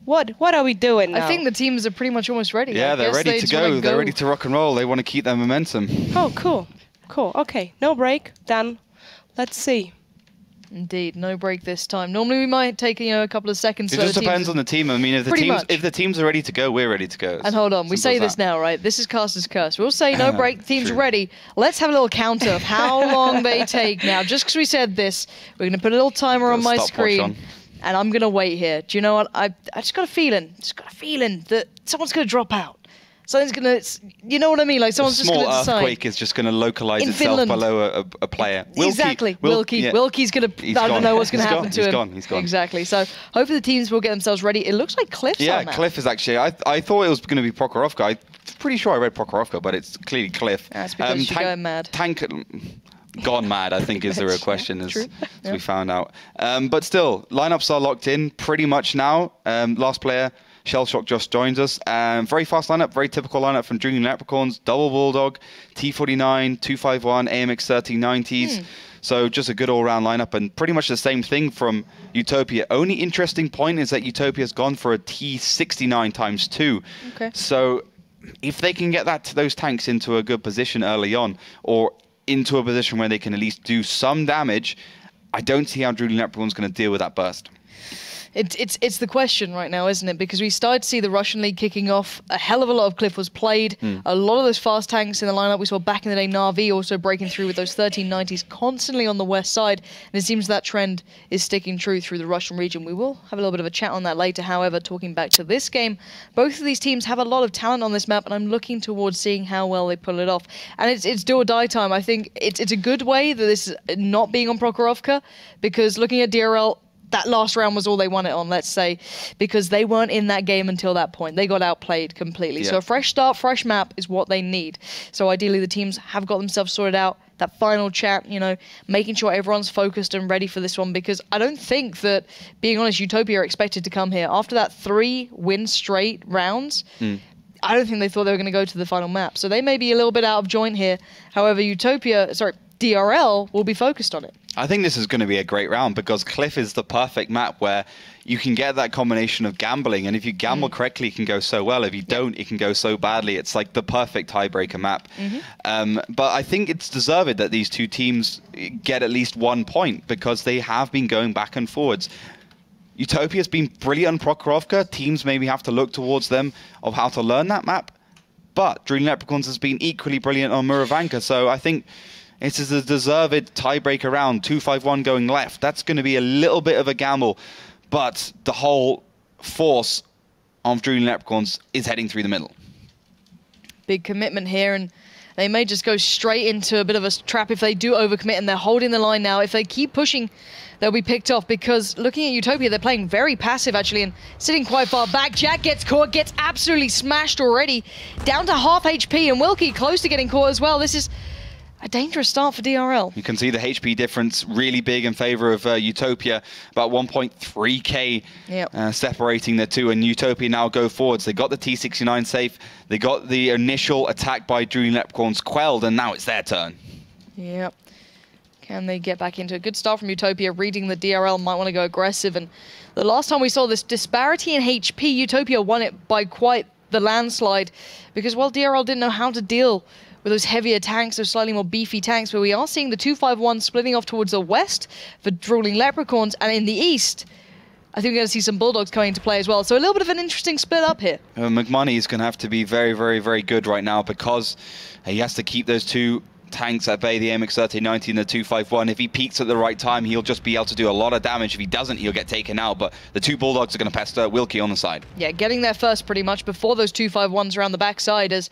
What are we doing now? I think the teams are pretty much almost ready. Yeah, they're ready to go. They're ready to rock and roll. They want to keep their momentum. Oh, cool. Okay, no break. Then let's see. Indeed, no break this time. Normally we might take a couple of seconds. It just depends on the team. I mean, if the teams are ready to go, we're ready to go. And hold on, we say this now, right? This is Caster's Curse. We'll say no break, the team's ready. Let's have a little counter of how long they take now. Just because we said this, we're going to put a little timer on my screen. And I'm going to wait here. Do you know what? I just got a feeling. That someone's going to drop out. Something's going to, you know what I mean? Like someone's just going to decide. Small earthquake is just going to localize itself below a player. Exactly. Wilkie's going to, I don't know what's going to happen to him. He's gone. Exactly. So hopefully the teams will get themselves ready. It looks like Cliff's on that. Cliff is actually, I thought it was going to be Prokhorovka. I'm pretty sure I read Prokhorovka, but it's clearly Cliff. That's because she's going mad. Gone mad, I think, is the real question, as Yeah. we found out. But still, lineups are locked in pretty much now. Last player, Shellshock, just joins us. Very fast lineup, very typical lineup from Dreaming Leprechauns. Double Bulldog, T49, 251, AMX 1390s. So just a good all-round lineup, and pretty much the same thing from Utopia. Only interesting point is that Utopia's gone for a T69 times 2. Okay. So if they can get those tanks into a good position early on, or into a position where they can at least do some damage, I don't see how Drooling Leprechaun's going to deal with that burst. It's the question right now, isn't it? Because we started to see the Russian League kicking off. A hell of a lot of Cliff was played. A lot of those fast tanks in the lineup we saw back in the day. Na'Vi also breaking through with those 1390s constantly on the west side. And it seems that trend is sticking true through the Russian region. We will have a little bit of a chat on that later. However, talking back to this game, both of these teams have a lot of talent on this map, and I'm looking towards seeing how well they pull it off. And it's do or die time. I think it's a good way that this is not being on Prokhorovka, because looking at DRL, that last round was all they won it on, let's say, because they weren't in that game until that point. They got outplayed completely. Yeah. So a fresh start, fresh map is what they need. So ideally the teams have got themselves sorted out. That final chat, making sure everyone's focused and ready for this one, because I don't think that, being honest, Utopia are expected to come here. After that 3 win straight rounds, I don't think they thought they were going to go to the final map. So they may be a little bit out of joint here. However, DRL will be focused on it. I think this is going to be a great round, because Cliff is the perfect map where you can get that combination of gambling, and if you gamble correctly, it can go so well. If you don't, it can go so badly. It's like the perfect tiebreaker map. But I think it's deserved that these two teams get at least 1 point, because they have been going back and forwards. Utopia's been brilliant on Prokhorovka. Teams maybe have to look towards them of how to learn that map. But Dreaming Leprechauns has been equally brilliant on Muravanka. So I think it is a deserved tiebreaker round. 2-5-1 going left. That's going to be a little bit of a gamble. But the whole force of Dreaming Leprechauns is heading through the middle. Big commitment here, and they may just go straight into a bit of a trap if they do overcommit, and they're holding the line now. If they keep pushing, they'll be picked off, because looking at Utopia, they're playing very passive actually and sitting quite far back. Jack gets caught, gets absolutely smashed already, down to half HP, and Wilkie close to getting caught as well. This is a dangerous start for DRL. You can see the HP difference really big in favor of Utopia, about 1.3k separating the two, and Utopia now go forwards. They got the T69 safe, they got the initial attack by Dreaming Leprechauns quelled, and now it's their turn. Yep. Can they get back into a good start from Utopia, reading the DRL might want to go aggressive, and the last time we saw this disparity in HP, Utopia won it by quite the landslide, because while DRL didn't know how to deal with those heavier tanks, those slightly more beefy tanks, but we are seeing the 2-5-1 splitting off towards the west for Drooling Leprechauns, and in the east, I think we're going to see some Bulldogs coming into play as well. So a little bit of an interesting split up here. McMoney is going to have to be very, very, very good right now, because he has to keep those two tanks at bay, the AMX 1390 and the 251. If he peaks at the right time, he'll just be able to do a lot of damage. If he doesn't, he'll get taken out. But the two Bulldogs are going to pester Wilkie on the side. Yeah, getting there first pretty much before those 251s around the backside, as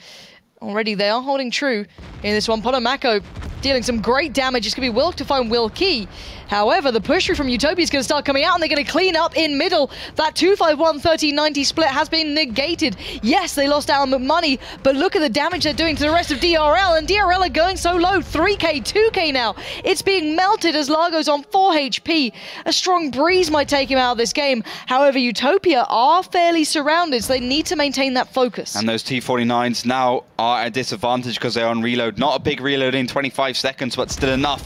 already they are holding true in this one. Potomako dealing some great damage. It's going to be Wilk to find Wilkie. However, the push through from Utopia is going to start coming out, and they're going to clean up in middle. That 2-5-1-13-90 split has been negated. Yes, they lost out on McMoney, but look at the damage they're doing to the rest of DRL, and DRL are going so low. 3k, 2k now. It's being melted as Largo's on 4 HP. A strong breeze might take him out of this game. However, Utopia are fairly surrounded, so they need to maintain that focus. And those T49s now are at a disadvantage because they're on reload. Not a big reload in 25 seconds, but still enough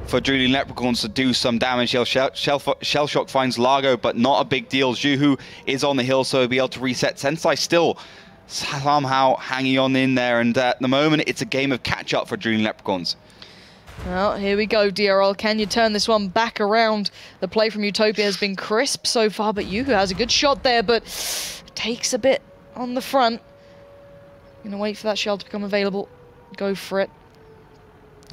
for Drooling Leprechauns to do some damage. Shellshock finds Largo, but not a big deal. Juhu is on the hill, so he'll be able to reset. Sensei still somehow hanging on in there, and at the moment, it's a game of catch-up for Drooling Leprechauns. Well, here we go, DRL. Can you turn this one back around? The play from Utopia has been crisp so far, but Yuhu has a good shot there, but takes a bit on the front. Gonna wait for that shell to become available. Go for it.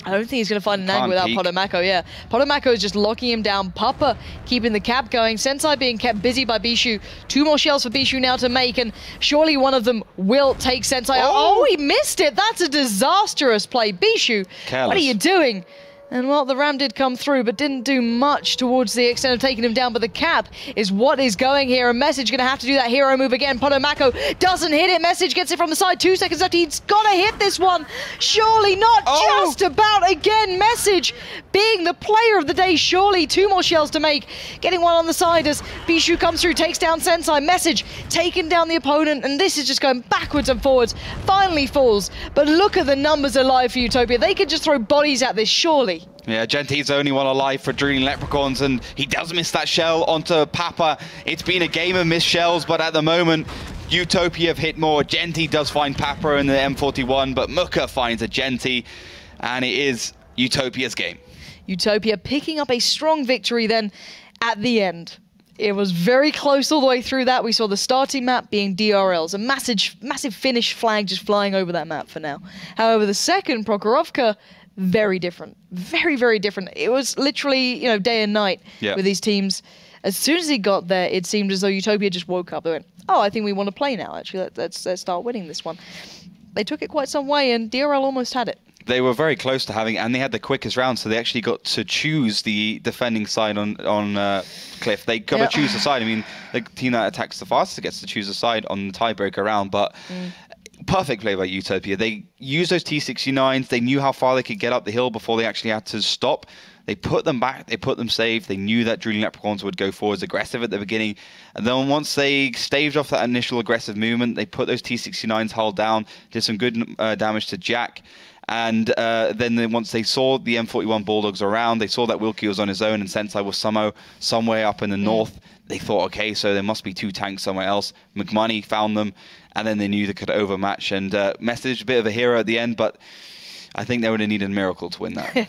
I don't think he's going to find an angle without Potomako, yeah. Potomako is just locking him down. Papa keeping the cap going. Sensei being kept busy by Bishu. 2 more shells for Bishu now to make, and surely one of them will take Sensei. Oh, he missed it. That's a disastrous play. Bishu, what are you doing? And well, the ram did come through, but didn't do much towards the extent of taking him down. But the cap is what is going here. A Message going to have to do that hero move again. Potomako doesn't hit it. Message gets it from the side. 2 seconds left. He's got to hit this one. Surely not. Just about again. Message being the player of the day. Surely 2 more shells to make. Getting one on the side as Bishu comes through, takes down Sensei. Message taking down the opponent. And this is just going backwards and forwards. Finally falls. But look at the numbers alive for Utopia. They could just throw bodies at this, surely. Yeah, Genti's the only one alive for Drooling Leprechauns, and he does miss that shell onto Papa. It's been a game of missed shells, but at the moment, Utopia have hit more. Genti does find Papa in the M41, but Muka finds a Genti, and it is Utopia's game. Utopia picking up a strong victory then at the end. It was very close all the way through that. We saw the starting map being DRLs, a massive Finnish flag just flying over that map for now. However, the second, Prokhorovka, very different. Very, very different. It was literally, you know, day and night with these teams. As soon as he got there, it seemed as though Utopia just woke up. They went, oh, I think we want to play now, actually. Let's start winning this one. They took it quite some way, and DRL almost had it. They were very close to having it, and they had the quickest round, so they actually got to choose the defending side on Cliff. They got to choose the side. I mean, the team that attacks the fastest gets to choose the side on the tiebreaker round, but perfect play by Utopia. They used those T69s. They knew how far they could get up the hill before they actually had to stop. They put them back. They put them safe. They knew that Drooling Leprechauns would go forwards aggressive at the beginning. And then once they staved off that initial aggressive movement, they put those T69s hull down, did some good damage to Jack. And then once they saw the M41 Bulldogs around, they saw that Wilkie was on his own and Sensei was somewhere up in the north. They thought, okay, so there must be 2 tanks somewhere else. McMoney found them, and then they knew they could overmatch. And Message, a bit of a hero at the end, but I think they would have needed a miracle to win that.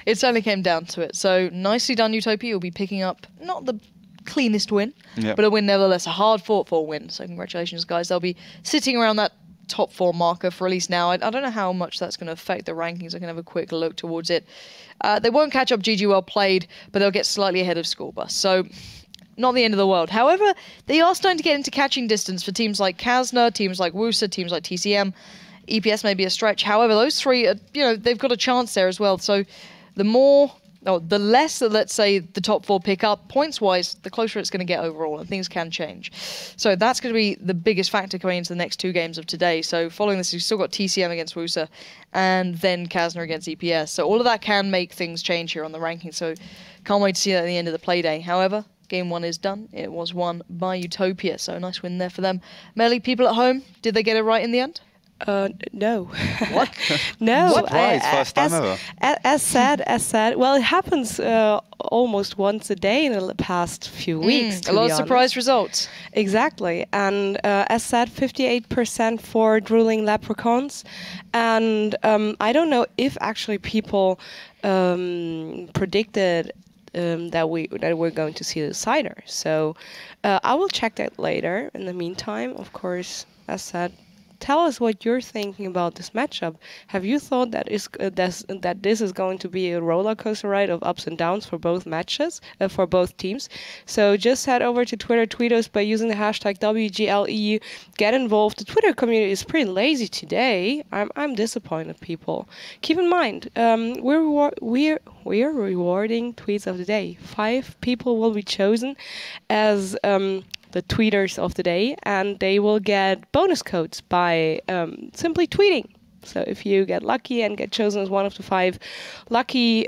It certainly came down to it. So nicely done, Utopia. You'll be picking up not the cleanest win, but a win nevertheless, a hard-fought for win. So congratulations, guys. They'll be sitting around that top 4 marker for at least now. I don't know how much that's going to affect the rankings. I can have a quick look towards it. They won't catch up GG well played, but they'll get slightly ahead of School Bus. So not the end of the world. However, they are starting to get into catching distance for teams like Kasna, teams like Wusa, teams like TCM. EPS may be a stretch. However, those 3, are, you know, they've got a chance there as well. So the less that, let's say, the top 4 pick up, points-wise, the closer it's going to get overall, and things can change. So that's going to be the biggest factor going into the next 2 games of today. So following this, you've still got TCM against Wusa, and then Kasna against EPS. So all of that can make things change here on the ranking. So can't wait to see that at the end of the play day. However, Game 1 is done. It was won by Utopia, so a nice win there for them. Melly, people at home, did they get it right in the end? No. What? No. Surprise, first time ever. As said, well, it happens almost once a day in the past few weeks. A lot of surprise results. Exactly. And as said, 58% for Drooling Leprechauns. And I don't know if actually people predicted that we're going to see the decider. So I will check that later. In the meantime, of course, as said, tell us what you're thinking about this matchup. Have you thought that this is going to be a roller coaster ride of ups and downs for both matches, for both teams? So just head over to Twitter, tweet us by using the hashtag WGLEU. Get involved. The Twitter community is pretty lazy today. I'm disappointed, people. Keep in mind, we're rewarding tweets of the day. 5 people will be chosen as the tweeters of the day, and they will get bonus codes by simply tweeting. So if you get lucky and get chosen as one of the 5 lucky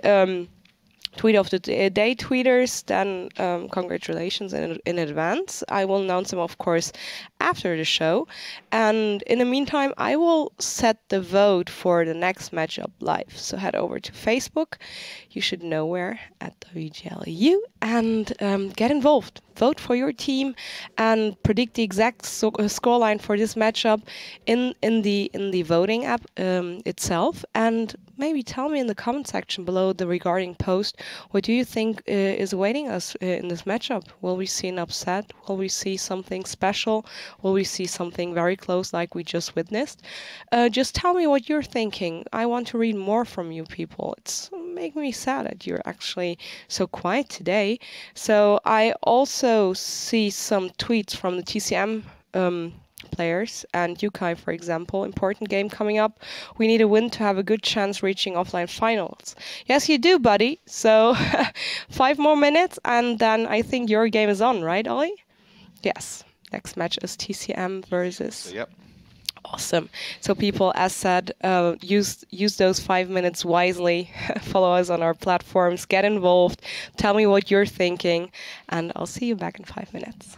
tweet of the day tweeters, then congratulations in advance. I will announce them, of course, after the show. And in the meantime, I will set the vote for the next matchup live. So head over to Facebook. You should know where, at WGLEU, and get involved. vote for your team and predict the exact scoreline for this matchup in the voting app itself. And maybe tell me in the comment section below the regarding post, what do you think is awaiting us in this matchup? Will we see an upset? Will we see something special? Will we see something very close like we just witnessed? Just tell me what you're thinking. I want to read more from you people. It's making me sad that you're actually so quiet today. So I also see some tweets from the TCM players and Yukai, for example. Important game coming up. We need a win to have a good chance reaching offline finals. Yes, you do, buddy. So 5 more minutes and then I think your game is on, right, Ollie? Yes. Next match is TCM versus... Yep. Awesome. So people, as said, use those 5 minutes wisely. Follow us on our platforms. Get involved. Tell me what you're thinking. And I'll see you back in 5 minutes.